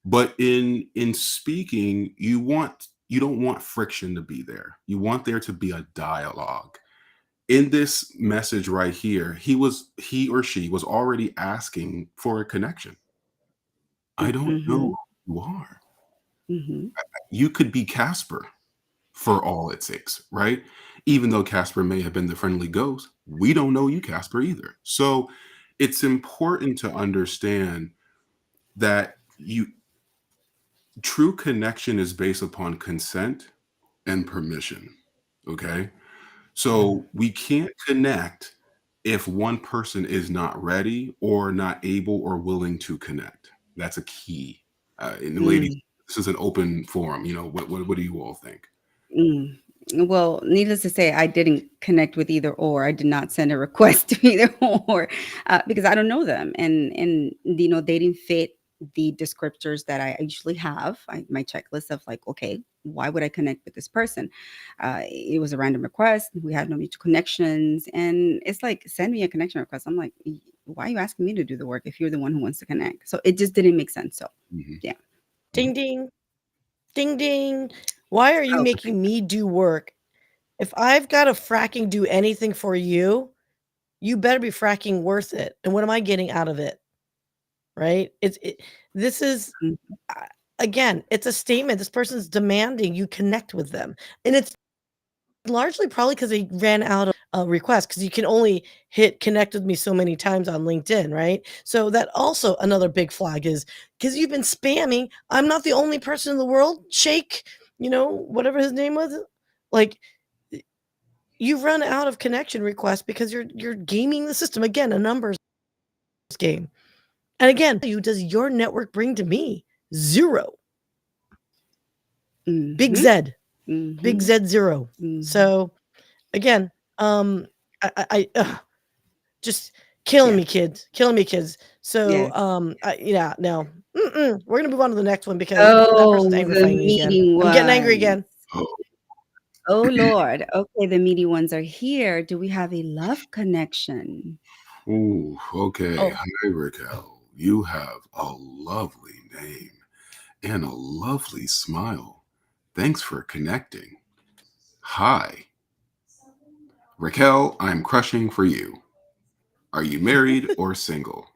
But in speaking, you don't want friction to be there. You want there to be a dialogue. In this message right here, he or she was already asking for a connection. I don't Mm-hmm. know who you are. Mm-hmm. You could be Casper for all it takes, right? Even though Casper may have been the friendly ghost, we don't know you, Casper, either. So it's important to understand that you true connection is based upon consent and permission. Okay. So we can't connect if one person is not ready or not able or willing to connect. That's a key. And ladies, Mm. this is an open forum. What do you all think? Mm. Well, needless to say, I didn't connect with either or. I did not send a request to either or because I don't know them, and they didn't fit the descriptors that I usually have. My checklist of like, okay, why would I connect with this person? It was a random request. We had no mutual connections, and it's like, send me a connection request. I'm like, why are you asking me to do the work if you're the one who wants to connect? So it just didn't make sense. So Mhm. yeah. Ding ding. Ding ding. Why are you Oh, making me do work? If I've got to fracking do anything for you, you better be fracking worth it. And what am I getting out of it? Right? This is mm, again, it's a statement. This person's demanding you connect with them. And it's largely probably because they ran out of requests because you can only hit connect with me so many times on LinkedIn, right? So that also another big flag is because you've been spamming. I'm not the only person in the world. Shake, whatever his name was, like you've run out of connection requests because you're gaming the system again, a numbers game. And again, you does your network bring to me? Zero. Big mhm, Z. Big mhm, Z zero. mhm. So again, I just killing Yeah. me, kids. Killing me, kids. So, Yes. yeah, no. We're gonna move on to the next one because that person's Oh, the angrifying me again. meaty I'm getting angry ones. again. Oh, Oh, Lord. Okay, the meaty ones are here. Do we have a love connection? ooh, okay. Oh, Hi, Raquel. you have a lovely name and a lovely smile. Thanks for connecting. Hi, Raquel, I'm crushing for you. Are you married or single?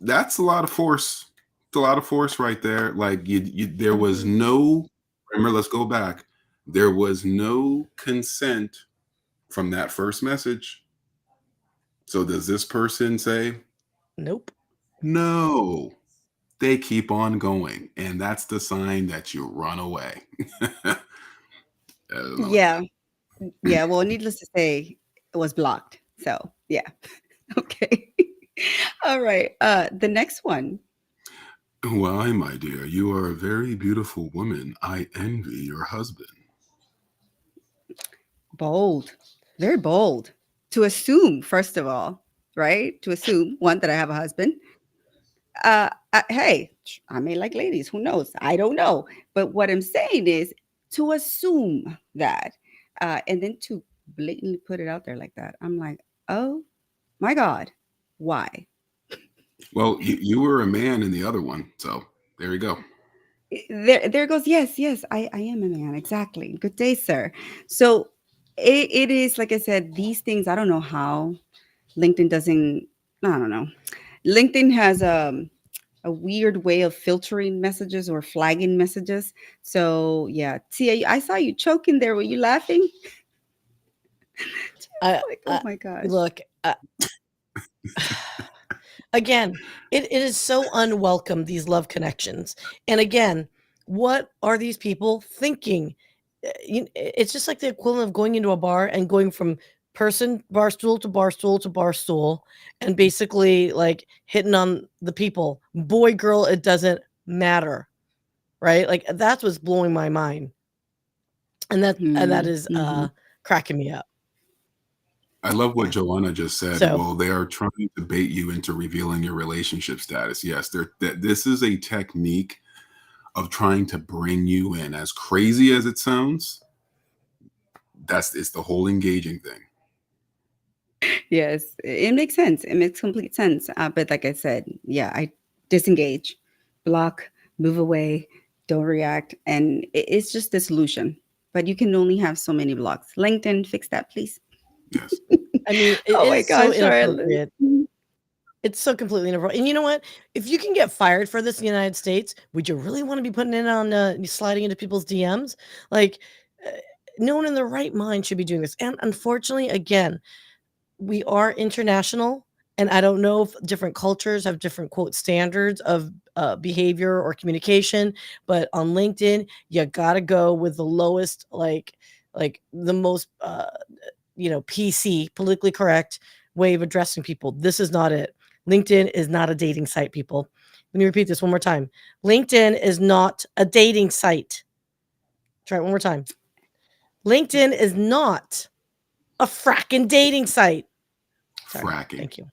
That's a lot of force. It's a lot of force right there. Like there was Mhm. no. Remember, let's go back. There was no consent from that first message. So does this person say Nope. no? They keep on going, and that's the sign that you run away. I don't know. Yeah. Yeah. Well, needless to say, it was blocked. So, yeah. Okay. All right. The next one. Why, my dear, you are a very beautiful woman. I envy your husband. Bold. Very bold. To assume, first of all, right? To assume, one, that I have a husband. Hey, I may like ladies. Who knows? I don't know. But what I'm saying is to assume that, and then to blatantly put it out there like that. I'm like, oh my God, why? Well, you were a man in the other one, so there you go. There goes. Yes, yes, I am a man. Exactly. Good day, sir. So it is like I said. These things. I don't know how LinkedIn doesn't. I don't know. LinkedIn has a weird way of filtering messages or flagging messages. So yeah, Tia, I saw you choking there. Were you laughing? Just I, like, oh I my gosh. look. Again, it is so unwelcome, these love connections. And again, what are these people thinking? It's just like the equivalent of going into a bar and going from person, bar stool to bar stool to bar stool, and basically like hitting on the people. Boy, girl, it doesn't matter. Right? Like that's what's blowing my mind. And that is Mm-hmm. cracking me up. I love what Yeah. Joanna just said. So Well, they are trying to bait you into revealing your relationship status. Yes, this is a technique of trying to bring you in. As crazy as it sounds, that's it's the whole engaging thing. Yes, it makes sense. It makes complete sense. But like I said, yeah, I disengage, block, move away, don't react, and it's just the solution. But you can only have so many blocks. LinkedIn, fix that, please. Yes. I mean, it Oh my is so gosh, Charlotte. inappropriate. It's so completely inappropriate. And you know what? If you can get fired for this in the United States, would you really want to be putting it on sliding into people's DMs? Like, uh, no one in their right mind should be doing this. And unfortunately, again, we are international, and I don't know if different cultures have different quote standards of behavior or communication. But on LinkedIn, you got to go with the lowest, like the most, PC, politically correct way of addressing people. This is not it. LinkedIn is not a dating site, people. Let me repeat this one more time. LinkedIn is not a dating site. Try it one more time. LinkedIn is not a fracking dating site. Sorry. Fracking. Thank you.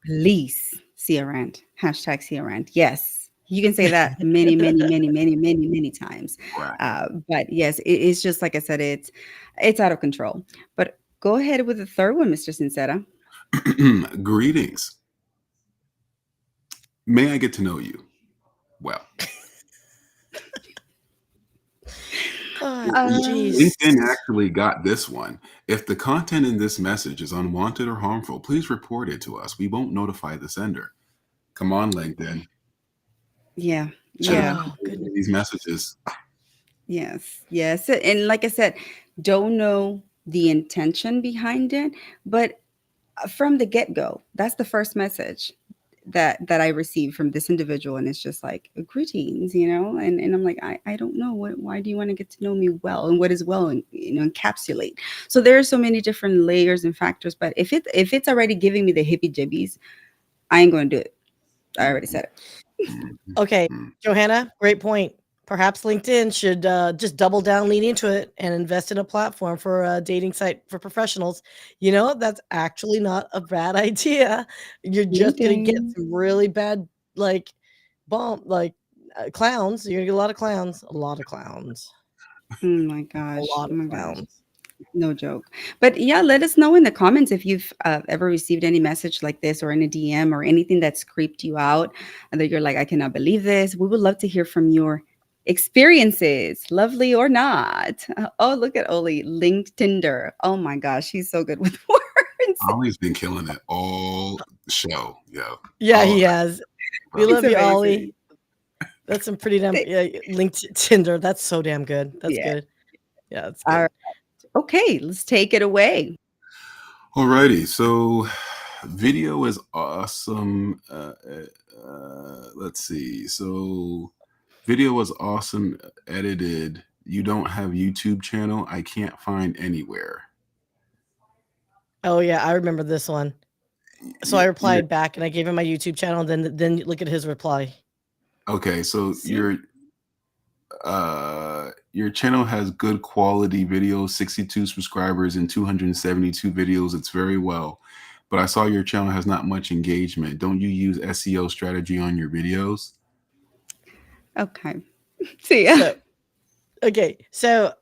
Please see a rant. Hashtag see a rant. Yes. You can say that many, many, many, many, many, many times. Fracking. But yes, it's just like I said, it's out of control. But go ahead with the third one, Mr. Sincera. Greetings. May I get to know you? Well, Oh, jeez. Um, LinkedIn actually got this one. If the content in this message is unwanted or harmful, please report it to us. We won't notify the sender. Come on, LinkedIn. yeah, Should have yeah, Oh, goodness. these messages. yes, yes. And like I said, don't know the intention behind it, but from the get-go, that's the first message that I received from this individual, and it's just like greetings, and I'm like, I don't know why do you want to get to know me well, and what is well, and encapsulate. So there are so many different layers and factors, but if it's already giving me the hippie jibbies, I ain't going to do it. I already Mhm, said it. mhm, Okay, mhm. Johanna, great point. Perhaps LinkedIn should just double down, lean into it, and invest in a platform for a dating site for professionals. That's actually not a bad idea. You're Ding just gonna get ding. some really bad, like, clowns. You're gonna get a lot of clowns, a lot of clowns, Oh my a gosh, lot oh of my gosh. clowns. No joke. But yeah, let us know in the comments if you've ever received any message like this or in a DM or anything that's creeped you out and that you're like, I cannot believe this. We would love to hear from your experiences, lovely or not. Oh, look at Oli, linked Tinder. Oh my gosh, he's so good with words. Ollie's been killing it all show. Yeah. Yeah, All he has. We He's love you, amazing. Ollie. That's some pretty damn linked Tinder. That's so damn good. That's Yeah. good. Yeah, that's All good. right. Okay, let's take it away. Alrighty, so video is awesome. Let's see. So video was awesome, edited. You don't have YouTube channel. I can't find anywhere. Oh yeah, I remember this one. So I Yeah. replied back and I gave him my YouTube channel. And then look at his reply. Okay. So See? your channel has good quality videos, 62 subscribers and 272 videos. It's very well. But I saw your channel has not much engagement. Don't you use SEO strategy on your videos? Okay. See ya. So okay, so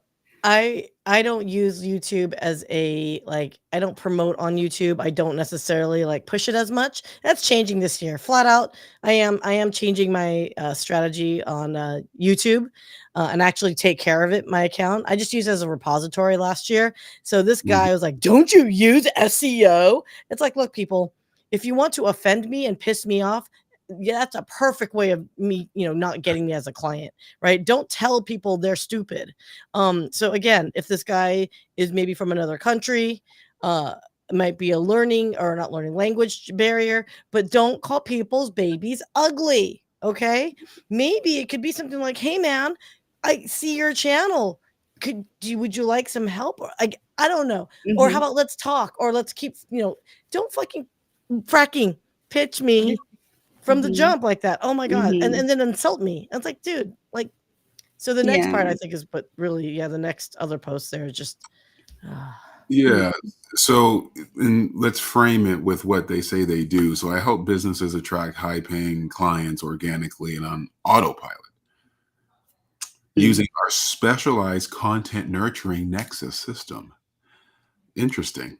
I don't use YouTube as a like I don't promote on YouTube. I don't necessarily like push it as much. That's changing this year. Flat out, I am changing my strategy on YouTube and actually take care of it. My account I just used it as a repository last year. So this Mhm. guy was like, "Don't you use SEO?" It's like, look, people, if you want to offend me and piss me off, yeah, that's a perfect way of me, not getting me as a client, right? Don't tell people they're stupid. So again, if this guy is maybe from another country, it might be a learning or not learning language barrier, but don't call people's babies ugly. Okay. Maybe it could be something like, hey man, I see your channel. Would you like some help? Or I don't know. Or how Mhm. about let's talk or let's keep, don't fucking fracking pitch me from the Mhm. jump like that. Oh my god, and Mhm. and then insult me. It's like, dude, like, so the next part Yeah. I think is but really, yeah, the next other post there is just, ah, Yeah. So, and let's frame it with what they say they do. So, I help businesses attract high paying clients organically and on autopilot Mm. using our specialized content nurturing Nexus system. Interesting.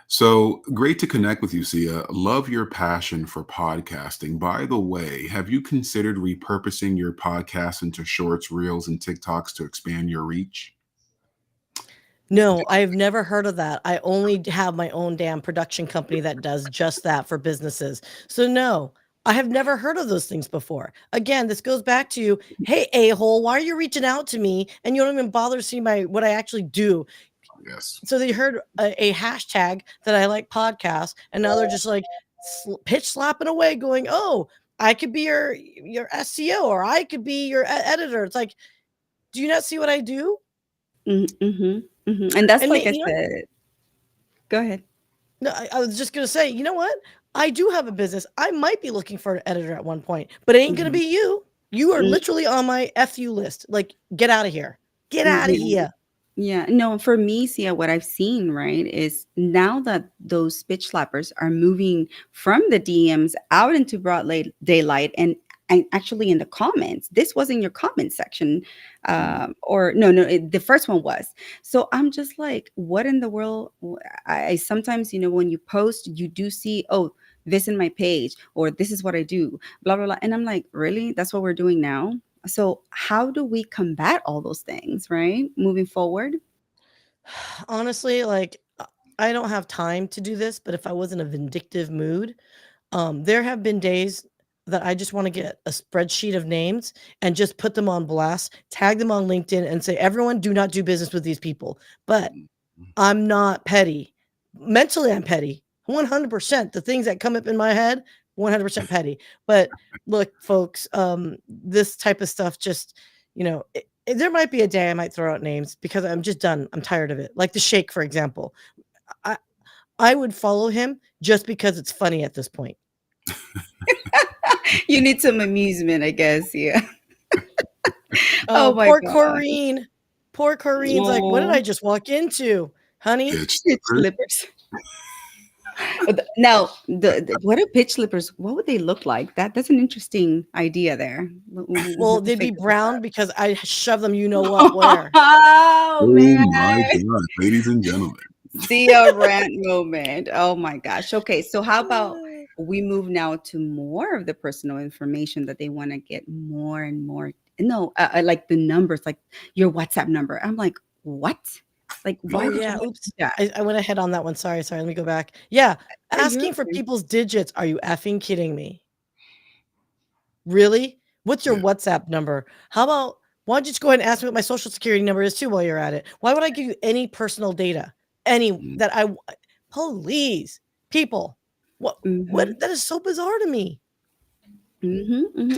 So great to connect with you, Sia. Love your passion for podcasting. By the way, have you considered repurposing your podcast into shorts, reels, and TikToks to expand your reach? no, I've never heard of that. I only have my own damn production company that does just that for businesses. So no, I have never heard of those things before. Again, this goes back to, hey, a-hole, why are you reaching out to me and you don't even bother to see my what I actually do? Yes. So they heard a hashtag that I like podcasts, and now they're just like pitch slapping away, going, "Oh, I could be your SEO, or I could be your editor." It's like, do you not see what I do? Mhm. Mhm. Mhm. And that's And like I you know, said. Go ahead. no, I was just gonna say, you know what? I do have a business. I might be looking for an editor at one point, but it ain't gonna Mhm. be you. You are Mm, literally on my FU list. Like, get out of here. Get out of yeah. here. Yeah, no, for me, see, what I've seen, right, is now that those bitch slappers are moving from the DMs out into broad daylight and actually in the comments. This was in your comment section, Mm. or no, no, the first one was. So I'm just like, what in the world? I sometimes, when you post, you do see, oh, this in my page, or this is what I do, blah blah blah, and I'm like, really? That's what we're doing now? So, how do we combat all those things, right? Moving forward? Honestly, like, I don't have time to do this, but if I was in a vindictive mood, there have been days that I just want to get a spreadsheet of names and just put them on blast, tag them on LinkedIn, and say, everyone, do not do business with these people. But Mm. I'm not petty. Mentally, I'm petty. 100%. The things that come up in my head, 100% petty. But look, folks, this type of stuff just, there might be a day I might throw out names because I'm just done. I'm tired of it. Like the Shake, for example. I I would follow him just because it's funny at this point. You need some amusement, I guess. Yeah. Oh Oh, my poor god. Corrine. Poor Corine's like, "What did Oh, I just walk into, honey?" Pitch pitch slippers. slippers. Now, what are pitch slippers? What would they look like? That's an interesting idea there. Well, We'll they'd be figure this brown out. because I shove them you know what where. Oh Oh man. my God, ladies and gentlemen. See a rant moment. Oh my gosh. Okay, so how about we move now to more of the personal information that they want to get more and more. No, like the numbers, like your WhatsApp number. I'm like, what? Like, why Oh, would yeah, you want to oops. do that? I went ahead on that one, sorry, let me go back. Yeah, Yeah, you're asking for okay. people's digits, are you effing kidding me? Really? What's your Yeah. WhatsApp number? How about why don't you just go ahead and ask me what my social security number is too while you're at it? Why would I give you any personal data? Any Mm. that I please, people. What Mm-hmm. that is so bizarre to me.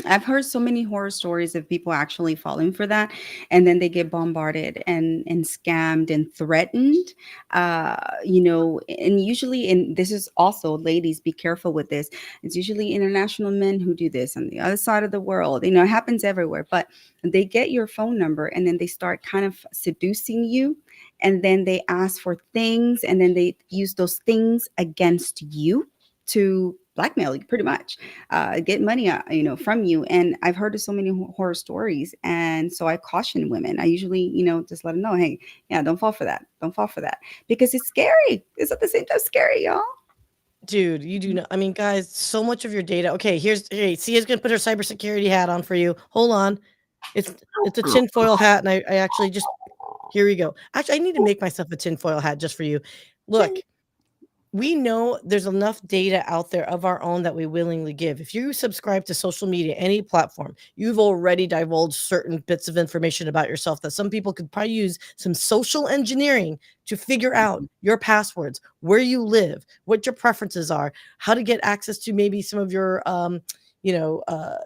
I've heard so many horror stories of people actually falling for that, and then they get bombarded and scammed and threatened. And usually, and this is also, ladies, be careful with this. It's usually international men who do this on the other side of the world. It happens everywhere, but they get your phone number and then they start kind of seducing you, and then they ask for things, and then they use those things against you to blackmail you pretty much, get money from you. And I've heard of so many horror stories, and so I caution women. I usually just let them know, hey, yeah, don't fall for that, don't fall for that, because it's scary. It's at the same time scary, y'all. Dude, you do not. I mean, guys, so much of your data. Okay, hey, Sia's gonna put her cybersecurity hat on for you. Hold on. It's it's a Girl, tinfoil hat, and I actually just here we go. Actually, I need to make myself a tinfoil hat just for you. Look, we know there's enough data out there of our own that we willingly give. If you subscribe to social media, any platform, you've already divulged certain bits of information about yourself that some people could probably use some social engineering to figure out your passwords, where you live, what your preferences are, how to get access to maybe some of your you know, uh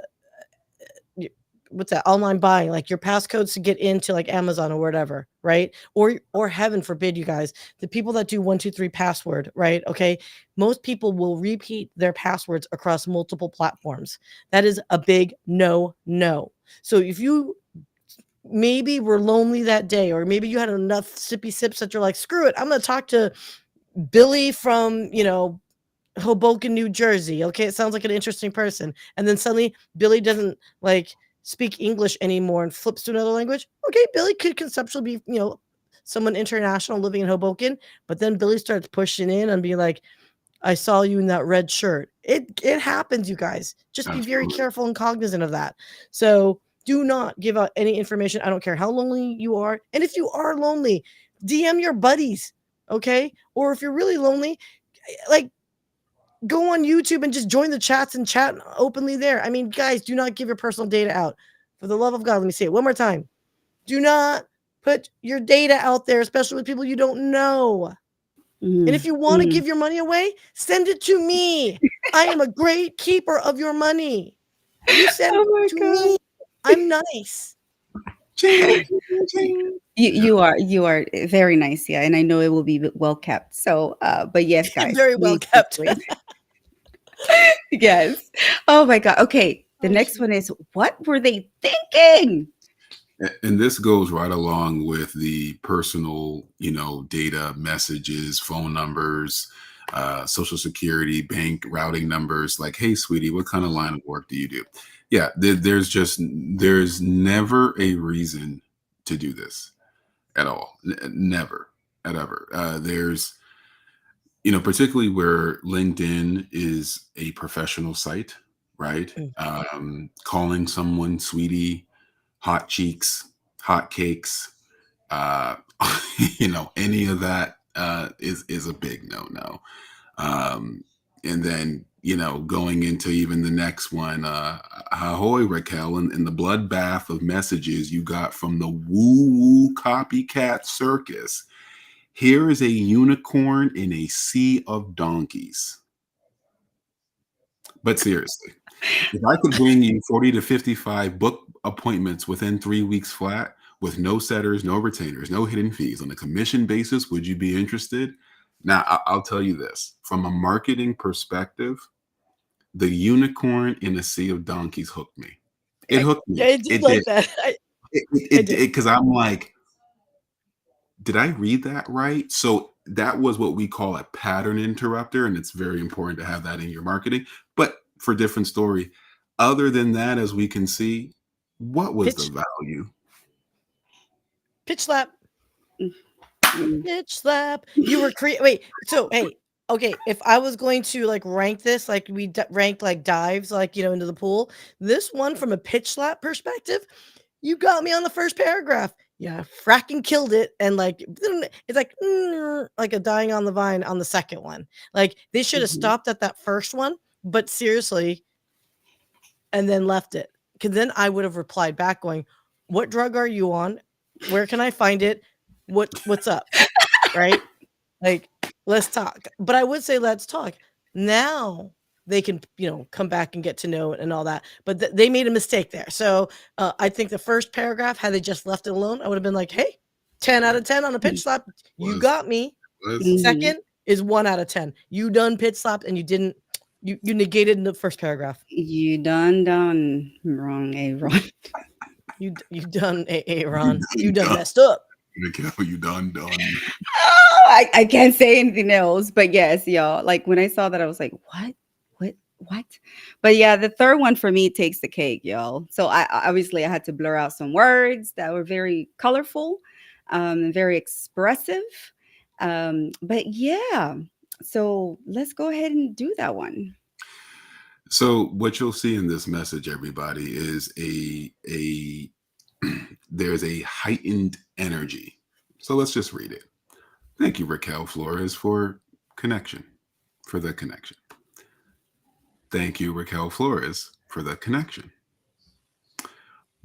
what's that online buying, like your passcodes to get into like Amazon or whatever, right? Or heaven forbid, you guys, the people that do 123 password, right? Okay, most people will repeat their passwords across multiple platforms. That is a big no. So if you maybe were lonely that day, or maybe you had enough sippy sips that you're like, screw it, I'm gonna talk to Billy from Hoboken, New Jersey. Okay, it sounds like an interesting person. And then suddenly Billy doesn't like speak English anymore and flips to another language. Okay, Billy could conceptually be, someone international living in Hoboken, but then Billy starts pushing in and being like, I saw you in that red shirt. It happens, you guys. Just be very absolutely. careful and cognizant of that. So do not give out any information. I don't care how lonely you are. And if you are lonely, DM your buddies. Okay. Or if you're really lonely, like go on YouTube and just join the chats and chat openly there. I mean, guys, do not give your personal data out. For the love of God, let me say it one more time. Do not put your data out there, especially with people you don't know. And if Mm, you want to mm. give your money away, send it to me. I am a great keeper of your money. You send Oh it my to god. me. I'm nice. Ching, So ching, ching, ching. You are very nice, yeah, and I know it will be well kept. So, but yes, guys, very well please, kept. please. Yes. Oh my god. Okay, the Oh, next shoot. one is, what were they thinking? And this goes right along with the personal, data, messages, phone numbers, social security, bank routing numbers. Like, hey, sweetie, what kind of line of work do you do? Yeah, there's never a reason to do this at all. Never, at ever. There's particularly where LinkedIn is a professional site, right? Mm. Calling someone sweetie, hot cheeks, hot cakes, uh, any of that is a big no. Um, and then going into even the next one, ahoy Raquel, and the bloodbath of messages you got from the woo copycat circus. Here is a unicorn in a sea of donkeys. But seriously, if I could bring you 40 to 55 book appointments within 3 weeks flat with no setters, no retainers, no hidden fees on a commission basis, would you be interested? Now, I'll tell you this from a marketing perspective, the unicorn in a sea of donkeys hooked me. It hooked Yeah, me. I did It did. like that. I It did. because I'm like, did I read that right? So that was what we call a pattern interrupter, and it's very important to have that in your marketing. But for different story, other than that, as we can see, what was the Pitch value? pitch slap. Mm. Bitch slap. You were wait. So hey, okay. If I was going to like rank this, like we ranked like dives, like into the pool. This one from a pitch slap perspective, you got me on the first paragraph. Yeah, fracking killed it, and like it's like a dying on the vine on the second one. Like they should have Mhm. stopped at that first one, but seriously, and then left it. Because then I would have replied back, going, "What drug are you on? Where can I find it? What's up?" Right? Like, let's talk. But I would say let's talk. Now they can, come back and get to know it and all that. But they made a mistake there. So I think the first paragraph, had they just left it alone, I would have been like, hey, 10 out Right. of 10 on a pitch slap. You Was got me. was Mhm. Second is 1 out of 10. You done pitch slapped and you didn't, you negated in the first paragraph. You done wrong, Aaron. You done you Ron. You done done done? messed up. Mikhail, you done? Oh, I can't say anything else, but yes, y'all. Like when I saw that, I was like, what? What? But yeah, the third one for me takes the cake, y'all. So obviously I had to blur out some words that were very colorful, and very expressive. But yeah, so let's go ahead and do that one. So what you'll see in this message, everybody, is a there's a heightened energy. So let's just read it. Thank you, Raquel Flores, for the connection. Thank you, Raquel Flores, for the connection.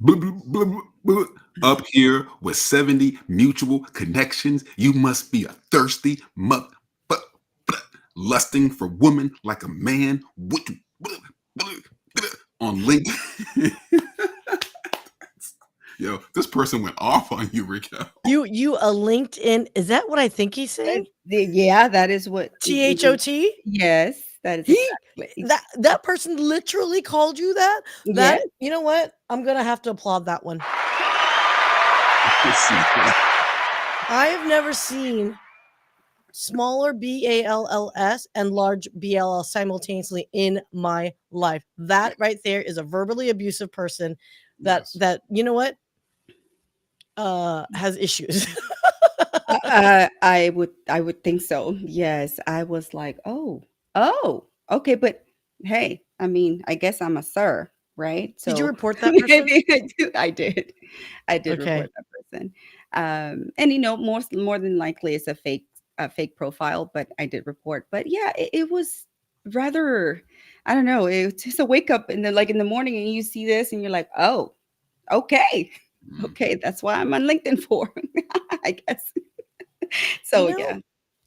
Blah, blah, blah, blah, blah. Up here with 70 mutual connections, you must be a thirsty mother, lusting for woman like a man. On LinkedIn. Yo, this person went off on you, Raquel. You a LinkedIn. Is that what I think he's saying? Yeah, that is what. THOT? Yes, that is He exactly. that person literally called you that? Yes. You know what? I'm gonna have to applaud that one. I have never seen smaller BALLS and large BLL simultaneously in my life. That right there is a verbally abusive person that Yes. you know what? Has issues. I would think so. Yes, I was like, oh, okay, but hey, I mean, I guess I'm a sir, right? Did you So report that person? maybe I did Okay. report that person. And more than likely it's a fake profile, but I did report. But yeah, it was rather, I don't know, it's just a wake up in the morning and you see this and you're like, oh, okay. Mm. Okay, that's why I'm on LinkedIn for, I guess. You So know, yeah.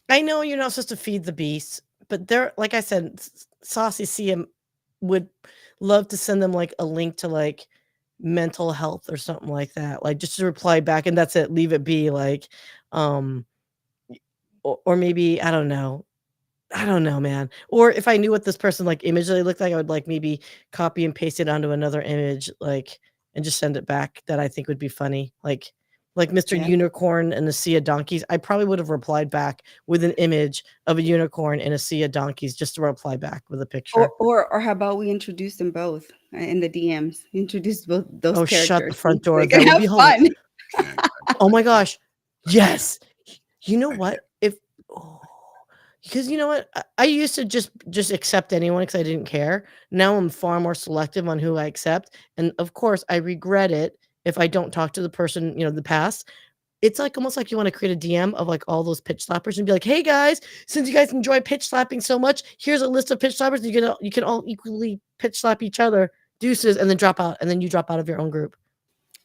I know you're not supposed to feed the beast, but they're like I said, Saucy CM would love to send them like a link to like mental health or something like that. Like just to reply back and that's it, leave it be like um or maybe I don't know. I don't know, man. Or if I knew what this person like image they looked like, I would like maybe copy and paste it onto another image, like and just send it back. That I think would be funny. Like Mr. Yeah. Unicorn and a sea of donkeys. I probably would have replied back with an image of a unicorn and a sea of donkeys just to reply back with a picture. Or how about we introduce them both in the DMs? Introduce both those Oh, shut the characters so front door. they can That would have be hilarious. fun. Can't. Oh my gosh. Yes. You know I what? Because you know what? I used to just accept anyone because I didn't care. Now I'm far more selective on who I accept. And of course, I regret it if I don't talk to the person, the past. It's like almost like you want to create a DM of like all those pitch slappers and be like, hey guys, since you guys enjoy pitch slapping so much, here's a list of pitch slappers. You can all equally pitch slap each other, deuces, and then drop out. And then you drop out of your own group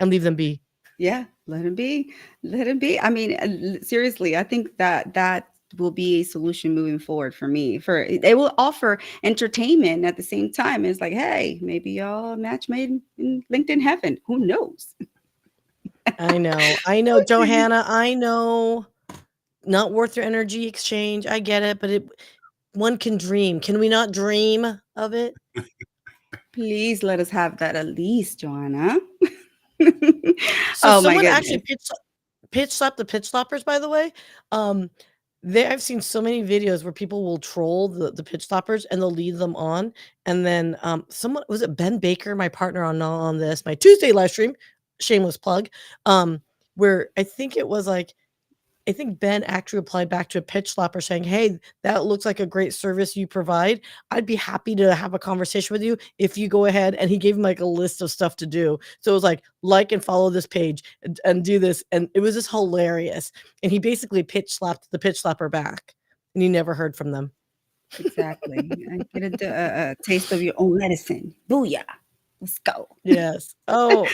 and leave them be. Yeah, let him be. Let him be. I mean, seriously, I think that will be a solution moving forward for me. For they will offer entertainment at the same time. It's like, hey, maybe y'all match made in LinkedIn heaven. Who knows? I know, Johanna. I know. Not worth your energy exchange. I get it, but one can dream. Can we not dream of it? Please let us have that at least, Joanna. So Oh my someone actually goodness. pitch slapped the pitch slappers, by the way. I've seen so many videos where people will troll the pitch stoppers and they'll lead them on. And then someone was it Ben Baker, my partner on this, my Tuesday live stream, shameless plug, where I think it was like I think Ben actually replied back to a pitch slapper saying, "Hey, that looks like a great service you provide. I'd be happy to have a conversation with you if you go ahead." And he gave him like a list of stuff to do. So it was like and follow this page and do this. And it was just hilarious. And he basically pitch slapped the pitch slapper back. And you never heard from them. Exactly. And get a taste of your own medicine. Booyah. Let's go. Yes. Oh,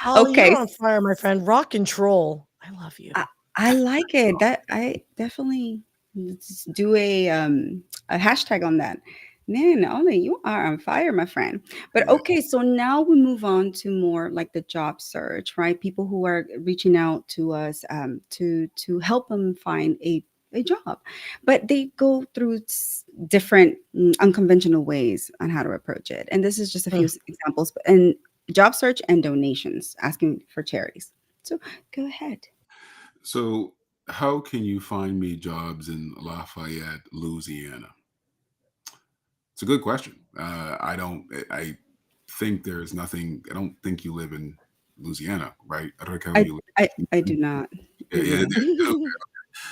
Holly, Okay. you're on fire, my friend. Rock and troll. I love you. I like it. That I definitely do a hashtag on that. Man, Ollie, you are on fire, my friend. But Yeah. okay, so now we move on to more like the job search, right? People who are reaching out to us to help them find a job, but they go through different unconventional ways on how to approach it. And this is just a few examples. And job search and donations, asking for charities. So go ahead. So, how can you find me jobs in Lafayette, Louisiana? It's a good question. I don't. I think there's nothing. I don't think you live in Louisiana, right? I don't know where I you live. I do not. Yeah, yeah, Mm-mm.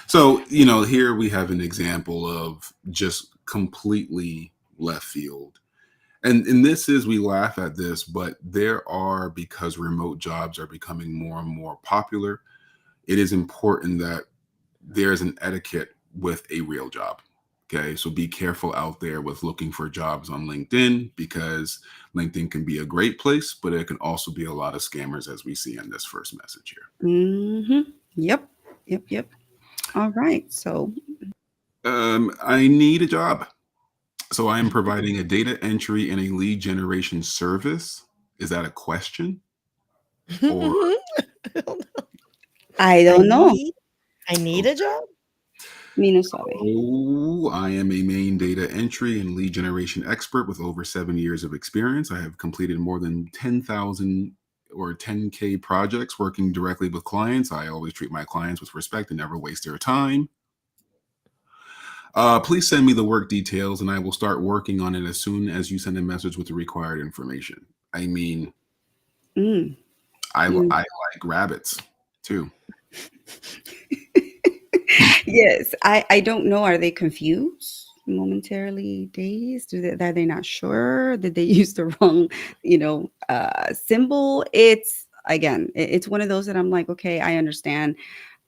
so, here we have an example of just completely left field. And this is, we laugh at this, but there are, because remote jobs are becoming more and more popular, it is important that there's an etiquette with a real job. Okay. So be careful out there with looking for jobs on LinkedIn, because LinkedIn can be a great place, but it can also be a lot of scammers, as we see in this first message here. Yep. Yep. Yep. All right. So I need a job. So I am providing a data entry and a lead generation service. Is that a question? Or, I I don't know. need a job. Me no sabe. oh, I am a main data entry and lead generation expert with over 7 years of experience. I have completed more than 10,000 or 10K projects working directly with clients. I always treat my clients with respect and never waste their time. Please send me the work details and I will start working on it as soon as you send a message with the required information. I mean, Mm. I Mm. like rabbits too. Yes. I don't know. Are they confused? Momentarily dazed? Are they not sure? Did they use the wrong, symbol? It's again, it's one of those that I'm like, okay, I understand.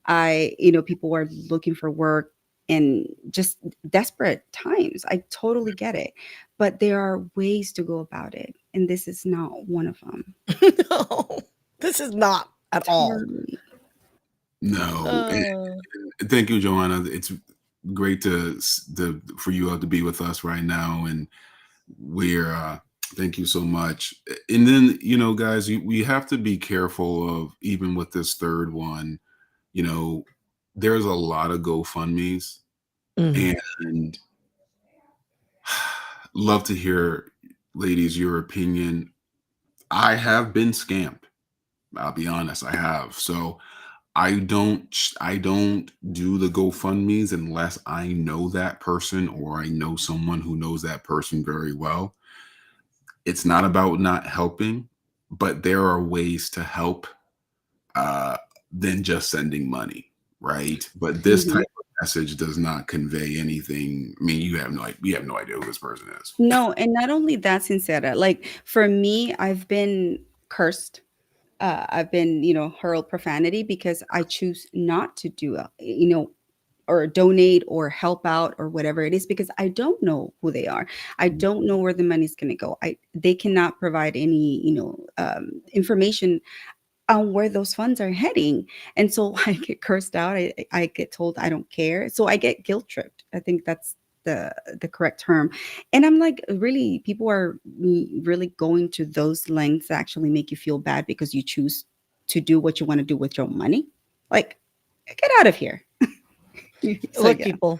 People are looking for work in just desperate times. I totally get it. But there are ways to go about it. And this is not one of them. No, this is not at all. Totally. No, Uh, thank you, Joanna. It's great for you all to be with us right now, and we're thank you so much. And then, guys, we have to be careful of, even with this third one. You know, there's a lot of GoFundmes, mhm. and love to hear, ladies, your opinion. I have been scammed. I'll be honest, I have. So I don't do the GoFundMe's unless I know that person or I know someone who knows that person very well. It's not about not helping, but there are ways to help uh, than just sending money, right? But this Mhm. type of message does not convey anything. I mean, you have no idea who this person is. No, and not only that, Sincera, like for me, I've been cursed. I've been, hurled profanity because I choose not to do, or donate or help out or whatever it is because I don't know who they are. I don't know where the money's going to go. They cannot provide any, information on where those funds are heading. And so I get cursed out. I get told I don't care. So I get guilt tripped. I think that's the correct term. And I'm like, really, people are really going to those lengths to actually make you feel bad because you choose to do what you want to do with your money. Like, get out of here. So Look, yeah. people,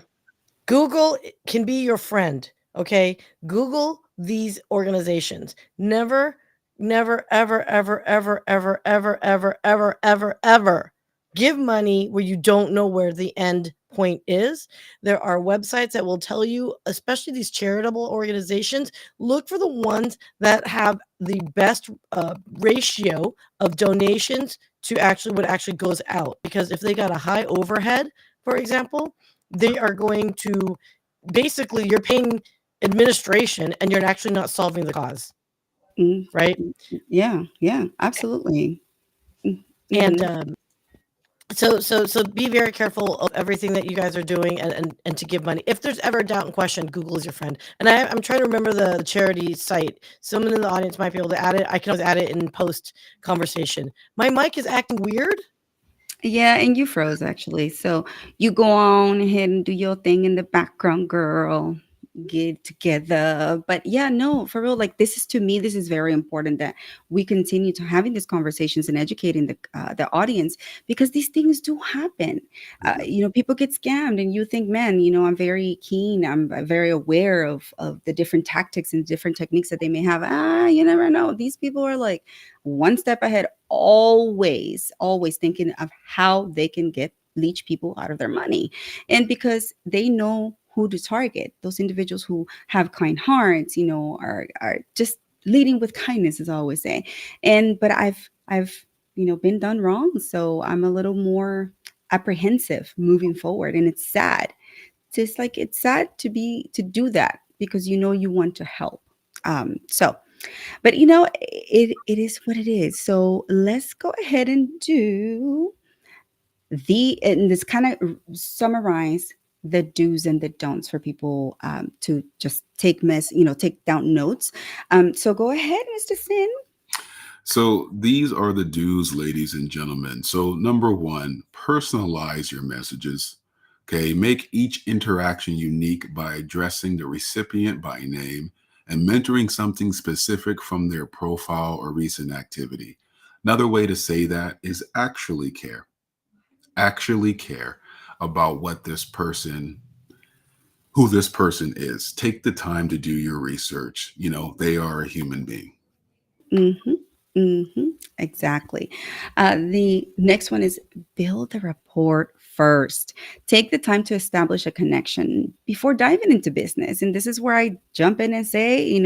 Google can be your friend. Okay, Google these organizations. Never, never, ever, ever, ever, ever, ever, ever, ever, ever, ever give money where you don't know where the end point is. There are websites that will tell you, especially these charitable organizations, look for the ones that have the best ratio of donations to actually what actually goes out. Because if they got a high overhead, for example, they are going to basically you're paying administration and you're actually not solving the cause, Mm, right? yeah, yeah, absolutely. And Mm-hmm. so be very careful of everything that you guys are doing and to give money. If there's ever a doubt and question, Google is your friend. And I'm trying to remember the charity site. Someone in the audience might be able to add it. I can always add it in post conversation. My mic is acting weird. Yeah, and you froze actually. So you go on ahead and do your thing in the background, girl. Get together. But yeah, no, for real. Like this is to me, this is very important that we continue to having these conversations and educating the audience because these things do happen. People get scammed, and you think, man, I'm very keen. I'm very aware of the different tactics and different techniques that they may have. You never know. These people are like one step ahead, always thinking of how they can get leech people out of their money. And because they know who to target, those individuals who have kind hearts, are just leading with kindness, as I always say. But I've been done wrong. So I'm a little more apprehensive moving forward. And it's sad. It's sad to do that because you want to help. But it is what it is. So let's go ahead and do and this kind of summarize the do's and the don'ts for people to just take down notes. So go ahead, Mr. Sin. So these are the do's, ladies and gentlemen. So number one, personalize your messages. Okay, make each interaction unique by addressing the recipient by name and mentoring something specific from their profile or recent activity. Another way to say that is actually care. Actually care about who this person is. Take the time to do your research. They are a human being. Mm-hmm. Mm-hmm. Exactly. The next one is build the rapport first. Take the time to establish a connection before diving into business. And this is where I jump in and say,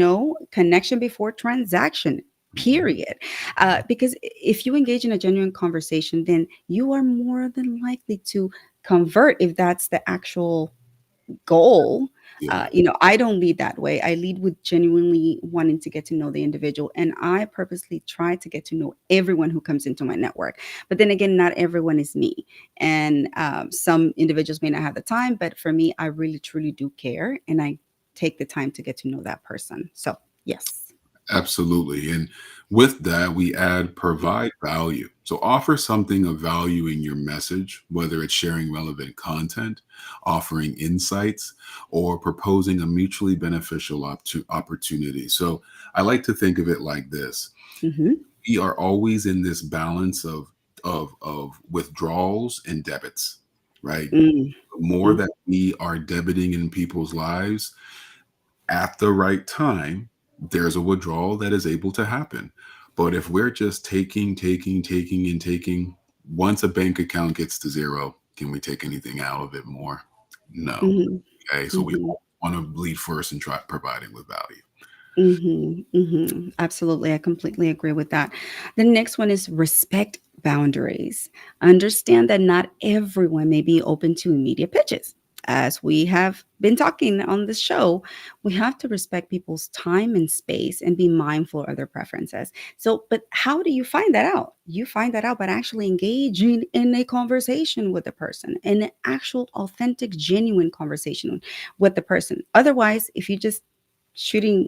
connection before transaction. Mhm. Period. Because if you engage in a genuine conversation, then you are more than likely to convert if that's the actual goal. Yeah. I don't lead that way. I lead with genuinely wanting to get to know the individual. And I purposely try to get to know everyone who comes into my network. But then again, not everyone is me. And some individuals may not have the time. But for me, I really, truly do care. And I take the time to get to know that person. So, yes. Absolutely. And with that, we add provide value. So offer something of value in your message, whether it's sharing relevant content, offering insights, or proposing a mutually beneficial opportunity. So I like to think of it like this. Mm-hmm. We are always in this balance of withdrawals and debits, right? The more Mm-hmm. that we are debiting in people's lives, at the right time, there's a withdrawal that is able to happen. But if we're just taking, and taking, once a bank account gets to zero, can we take anything out of it more? No. Mm-hmm. Okay. So we Mm-hmm. want to lead first and try providing with value. Absolutely. I completely agree with that. The next one is respect boundaries. Understand that not everyone may be open to immediate pitches. As we have been talking on the show, we have to respect people's time and space and be mindful of their preferences. So, but how do you find that out? You find that out by actually engaging in a conversation with the person, an actual, authentic, genuine conversation with the person. Otherwise, if you just shooting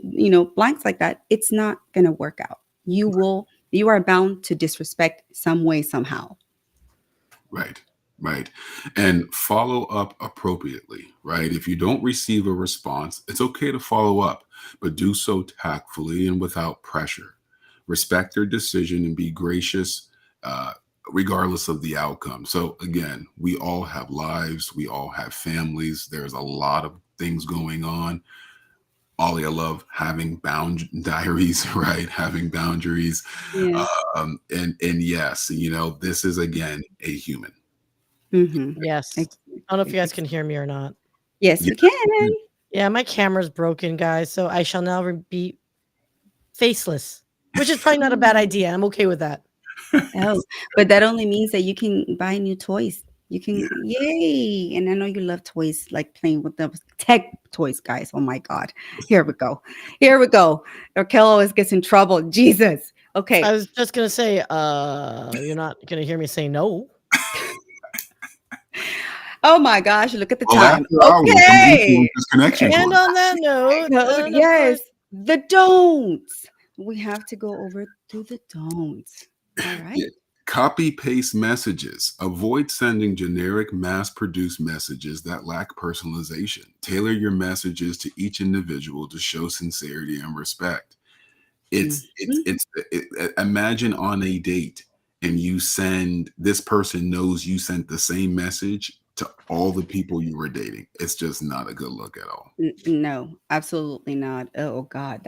blanks like that, it's not going to work out. You are bound to disrespect some way somehow. Right. Right. And follow up appropriately, right? If you don't receive a response, it's okay to follow up, but do so tactfully and without pressure. Respect their decision and be gracious, uh, regardless of the outcome. So, again, we all have lives, we all have families. There's a lot of things going on. Ollie, I love having bound diaries, right? Having boundaries. Yeah. And yes, this is again a human. Mm-hmm. Yes. I don't know if you It guys gets can hear me or not. Yes, Yeah. we can. Yeah, my camera's broken, guys, so I shall now be faceless, which is probably not a bad Oh, idea. I'm okay with that. oh, but that only means that you can buy new toys. You Yeah. can yay! And I know you love toys, like playing with the tech toys, guys. Oh my God. Here we go. Here we go. Raquel always gets in trouble. Jesus. I Okay. was just gonna say, you're not gonna hear me say no. Oh my gosh, look at the Well, time. after hours on Okay. Influencers Connection And Corner. on that note, Note, of yes, course, the don'ts. We have to go over to the don'ts. All right. Yeah. Copy paste messages. Avoid sending generic mass produced messages that lack personalization. Tailor your messages to each individual to show sincerity and respect. Mhm. Imagine on a date and you send this person knows you sent the same message to all the people you were dating. It's just not a good look at all. No, absolutely not. Oh God,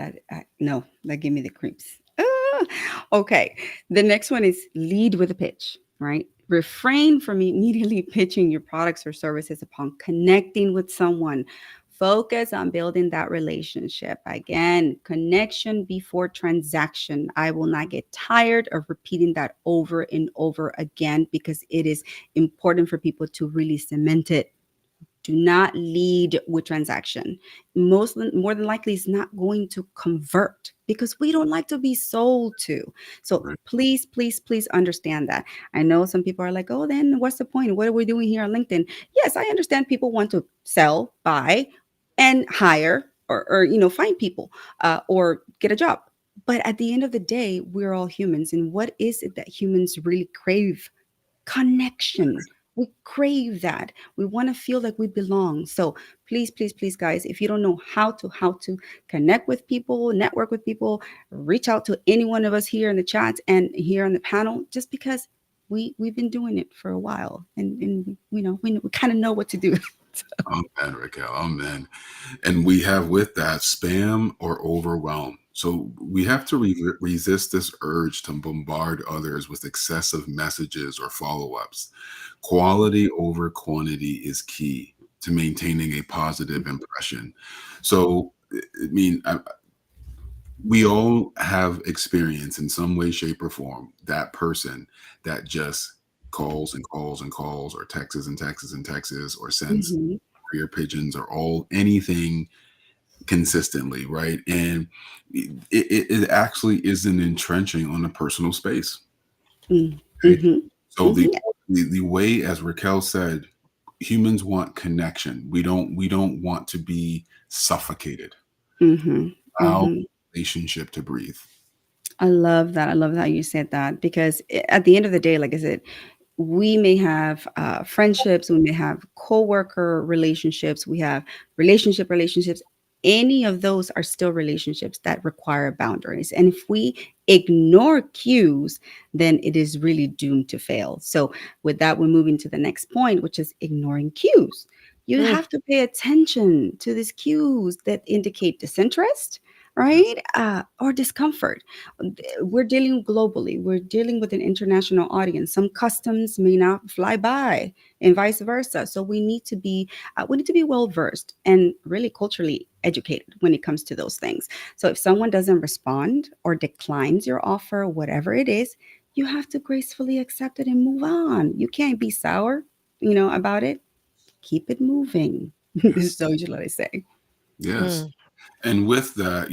no, that gave me the creeps. Ah, okay, the next one is lead with a pitch. Right, refrain from immediately pitching your products or services upon connecting with someone. Focus on building that relationship. Again, connection before transaction. I will not get tired of repeating that over and over again because it is important for people to really cement it. Do not lead with transaction. More than likely, it's not going to convert because we don't like to be sold to. So Right. please, please, please understand that. I know some people are like, oh, then what's the point? What are we doing here on LinkedIn? Yes, I understand people want to sell, buy, and hire or find people or get a job. But at the end of the day, we're all humans. And what is it that humans really crave? Connection. We crave that. We want to feel like we belong. So please, please, please, guys, if you don't know how to connect with people, network with people, reach out to any one of us here in the chat and here on the panel, just because we've been doing it for a while, and we kind of know what to do. Amen, Raquel. Amen. And we have with that spam or overwhelm. So we have to resist this urge to bombard others with excessive messages or follow ups. Quality over quantity is key to maintaining a positive impression. So, I mean, we all have experience in some way, shape, or form that person that just calls and calls and calls, or texts and texts and texts, or sends Hmm. career pigeons, or all anything consistently, right? And it actually is an entrenching on a personal space. Right? Mm-hmm. So the way, as Raquel said, humans want connection. We don't want to be suffocated. Hmm. Allow Hmm. relationship to breathe. I love that. I love how you said that because at the end of the day, like I said, we may have friendships, we may have coworker relationships, we have relationships. Any of those are still relationships that require boundaries. And if we ignore cues, then it is really doomed to fail. So, with that, we're moving to the next point, which is ignoring cues. You mm, have to pay attention to these cues that indicate disinterest, right? Or discomfort. We're dealing globally. We're dealing with an international audience. Some customs may not fly by, and vice versa. So we need to be well versed and really culturally educated when it comes to those things. So if someone doesn't respond or declines your offer, whatever it is, you have to gracefully accept it and move on. You can't be sour, about it. Keep it moving. This is so usually what I say. Yes. mm, And with that,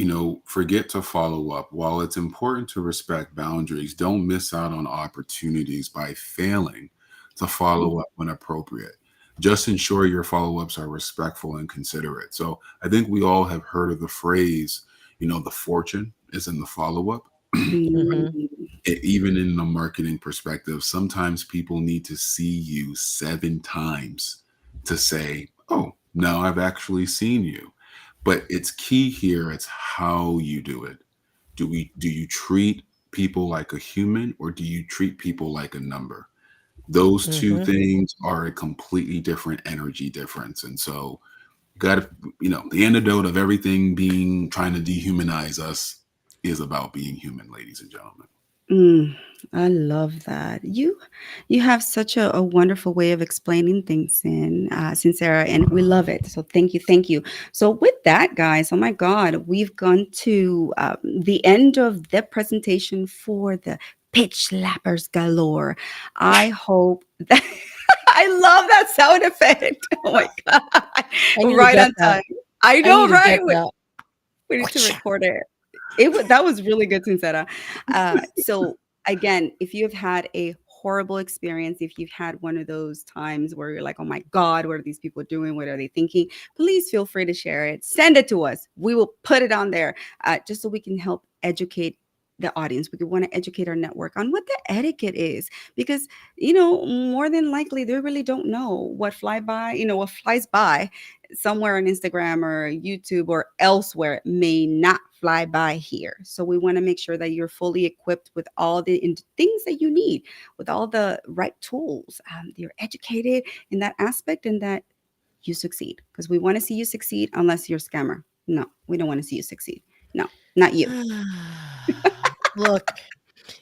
forget to follow up. While it's important to respect boundaries, don't miss out on opportunities by failing to follow up when appropriate. Just ensure your follow ups are respectful and considerate. So I think we all have heard of the phrase, the fortune is in the follow up. mhm, Even in a marketing perspective, sometimes people need to see you 7 times to say, oh, now I've actually seen you. But it's key here, it's how you do it. Do you treat people like a human, or do you treat people like a number? Those two mhm. things are a completely different energy difference. And so got to, the antidote of everything being trying to dehumanize us is about being human, ladies and gentlemen. Mm, I love that. You have such a wonderful way of explaining things in Sincera, and we love it. So thank you. So with that, guys, oh my God, we've gone to the end of the presentation for the pitch slappers galore. I hope that I love that sound effect. Oh my God, I need to right get on that. time. I I know, need to right? get that. We need to record it. That was really good, Sincera. So again, if you've had a horrible experience, if you've had one of those times where you're like, oh my God, what are these people doing? What are they thinking? Please feel free to share it. Send it to us. We will put it on there just so we can help educate the audience. We want to educate our network on what the etiquette is because, more than likely they really don't know what flies by somewhere on Instagram or YouTube or elsewhere may not fly by here. So we want to make sure that you're fully equipped with all the things that you need, with all the right tools. You're educated in that aspect and that you succeed because we want to see you succeed unless you're a scammer. No, we don't want to see you succeed. No, not you. Look,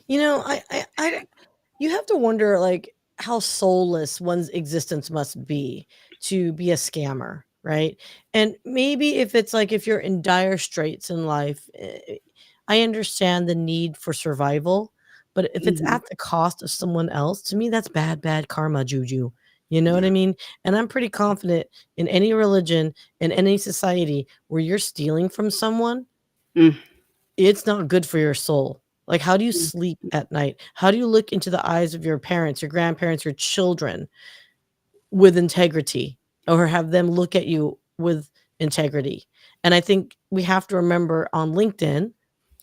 you have to wonder, like, how soulless one's existence must be a scammer, right? And maybe if it's like if you're in dire straits in life, I understand the need for survival, but if it's Mhm. at the cost of someone else, to me, that's bad, bad karma, juju. You know what I Yeah. mean? And I'm pretty confident in any religion, in any society where you're stealing from someone, Mm, it's not good for your soul. Like, how do you mm, sleep at night? How do you look into the eyes of your parents, your grandparents, your children with integrity, or have them look at you with integrity? And I think we have to remember on LinkedIn,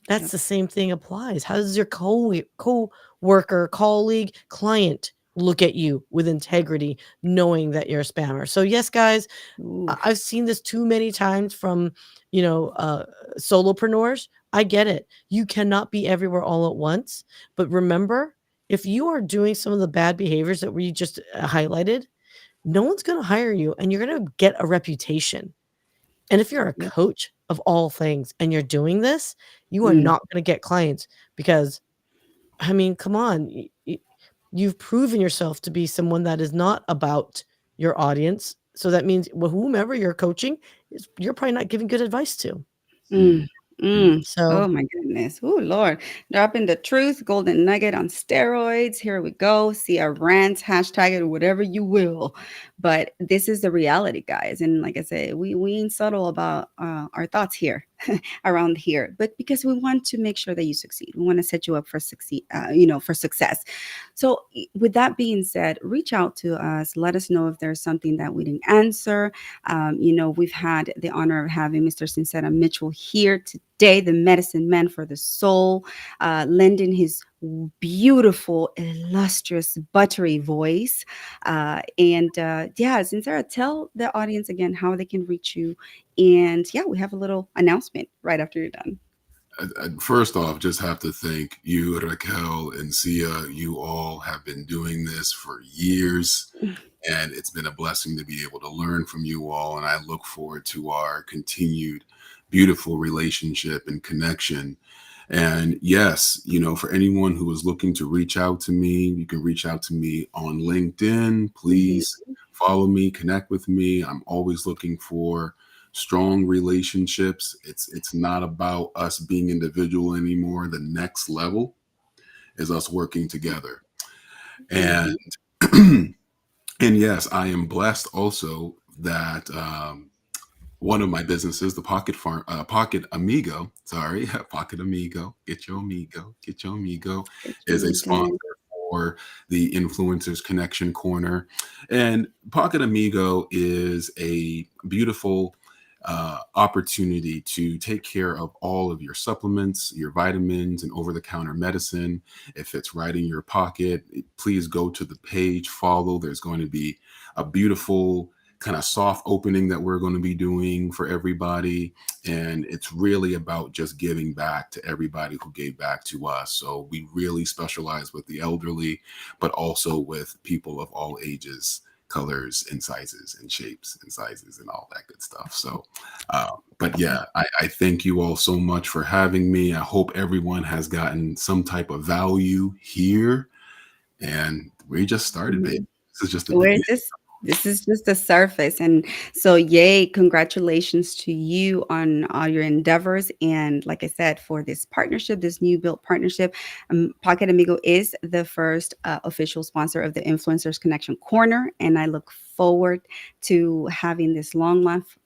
that's yep. the same thing applies. How does your co-worker, colleague, client look at you with integrity, knowing that you're a spammer? So yes, guys, Ooh, I've seen this too many times from, you know, solopreneurs. I get it. You cannot be everywhere all at once. But remember, if you are doing some of the bad behaviors that we just highlighted, no one's going to hire you and you're going to get a reputation. And if you're a yep. coach of all things and you're doing this, you are Mm, not going to get clients because, I mean, come on. You've proven yourself to be someone that is not about your audience. So that means whomever you're coaching, you're probably not giving good advice to. mm, mm. So Oh my goodness. Oh Lord. Dropping the truth, golden nugget on steroids. Here we go. See our rants, hashtag it, whatever you will. But this is the reality, guys. And like I said, we ain't subtle about our thoughts here, around here. But because we want to make sure that you succeed, we want to set you up for succeed, for success. So with that being said, reach out to us. Let us know if there's something that we didn't answer. We've had the honor of having Mr. Sincera Mitchell here today, the medicine man for the soul, lending his beautiful, illustrious, buttery voice. Sincera, tell the audience again how they can reach you. And yeah, we have a little announcement right after you're done. First off, just have to thank you, Raquel and Sia. You all have been doing this for years, and it's been a blessing to be able to learn from you all. And I look forward to our continued beautiful relationship and connection. And yes, for anyone who is looking to reach out to me, you can reach out to me on LinkedIn. Mhm. Please follow me, connect with me. I'm always looking for strong relationships. It's not about us being individual anymore. The next level is us working together. And Mhm. and yes, I am blessed also that one of my businesses, the Pocket Amigo, sorry, Pocket Amigo, get your amigo, Get your is a amigo. sponsor for the Influencers Connection Corner. And Pocket Amigo is a beautiful opportunity to take care of all of your supplements, your vitamins, and over the counter medicine. If it's right in your pocket, please go to the page, follow. There's going to be a beautiful kind of soft opening that we're going to be doing for everybody. And it's really about just giving back to everybody who gave back to us. So we really specialize with the elderly, but also with people of all ages. colors and sizes and shapes and sizes and all that good stuff. So, but yeah, I thank you all so much for having me. I hope everyone has gotten some type of value here. And we just started, baby. Mhm. This is just the Where beginning. is this is just the surface. And so yay, congratulations to you on all your endeavors. And like I said, for this partnership, this new built partnership, Pocket Amigo is the first official sponsor of the Influencers Connection Corner. And I look forward to having this long life,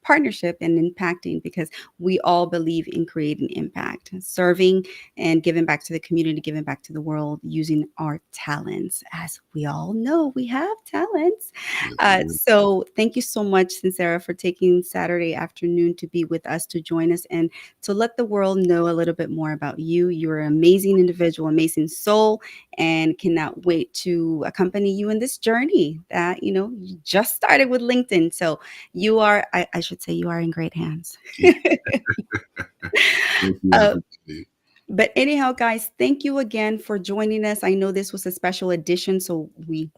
partnership and impacting, because we all believe in creating impact, serving and giving back to the community, giving back to the world using our talents. As we all know, we have talents. Yes, we do. So thank you so much, Sincera, for taking Saturday afternoon to be with us, to join us, and to let the world know a little bit more about you. You're an amazing individual, amazing soul, and cannot wait to accompany you in this journey that, you just started with LinkedIn. So you are, I should say, you are in great hands. Thank you, uh, everybody. but anyhow, guys, thank you again for joining us. I know this was a special edition, so we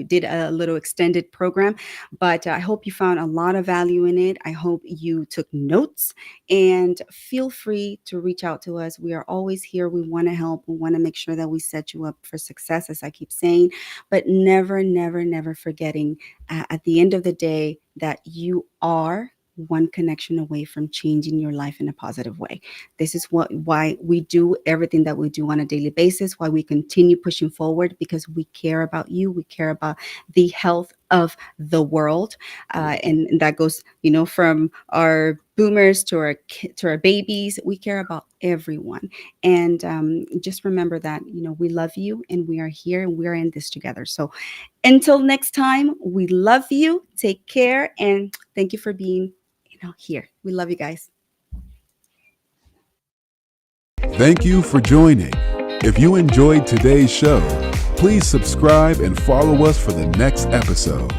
did a little extended program, but I hope you found a lot of value in it. I hope you took notes, and feel free to reach out to us. We are always here. We want to help. We want to make sure that we set you up for success, as I keep saying, but never, never, never forgetting at the end of the day that you are one connection away from changing your life in a positive way. This is why we do everything that we do on a daily basis, why we continue pushing forward, because we care about you. We care about the health of the world. And that goes, from our boomers to our babies. We care about everyone. And just remember that, we love you, and we are here, and we are in this together. So until next time, we love you. Take care. And thank you for being, here. We love you guys. Thank you for joining. If you enjoyed today's show, please subscribe and follow us for the next episode.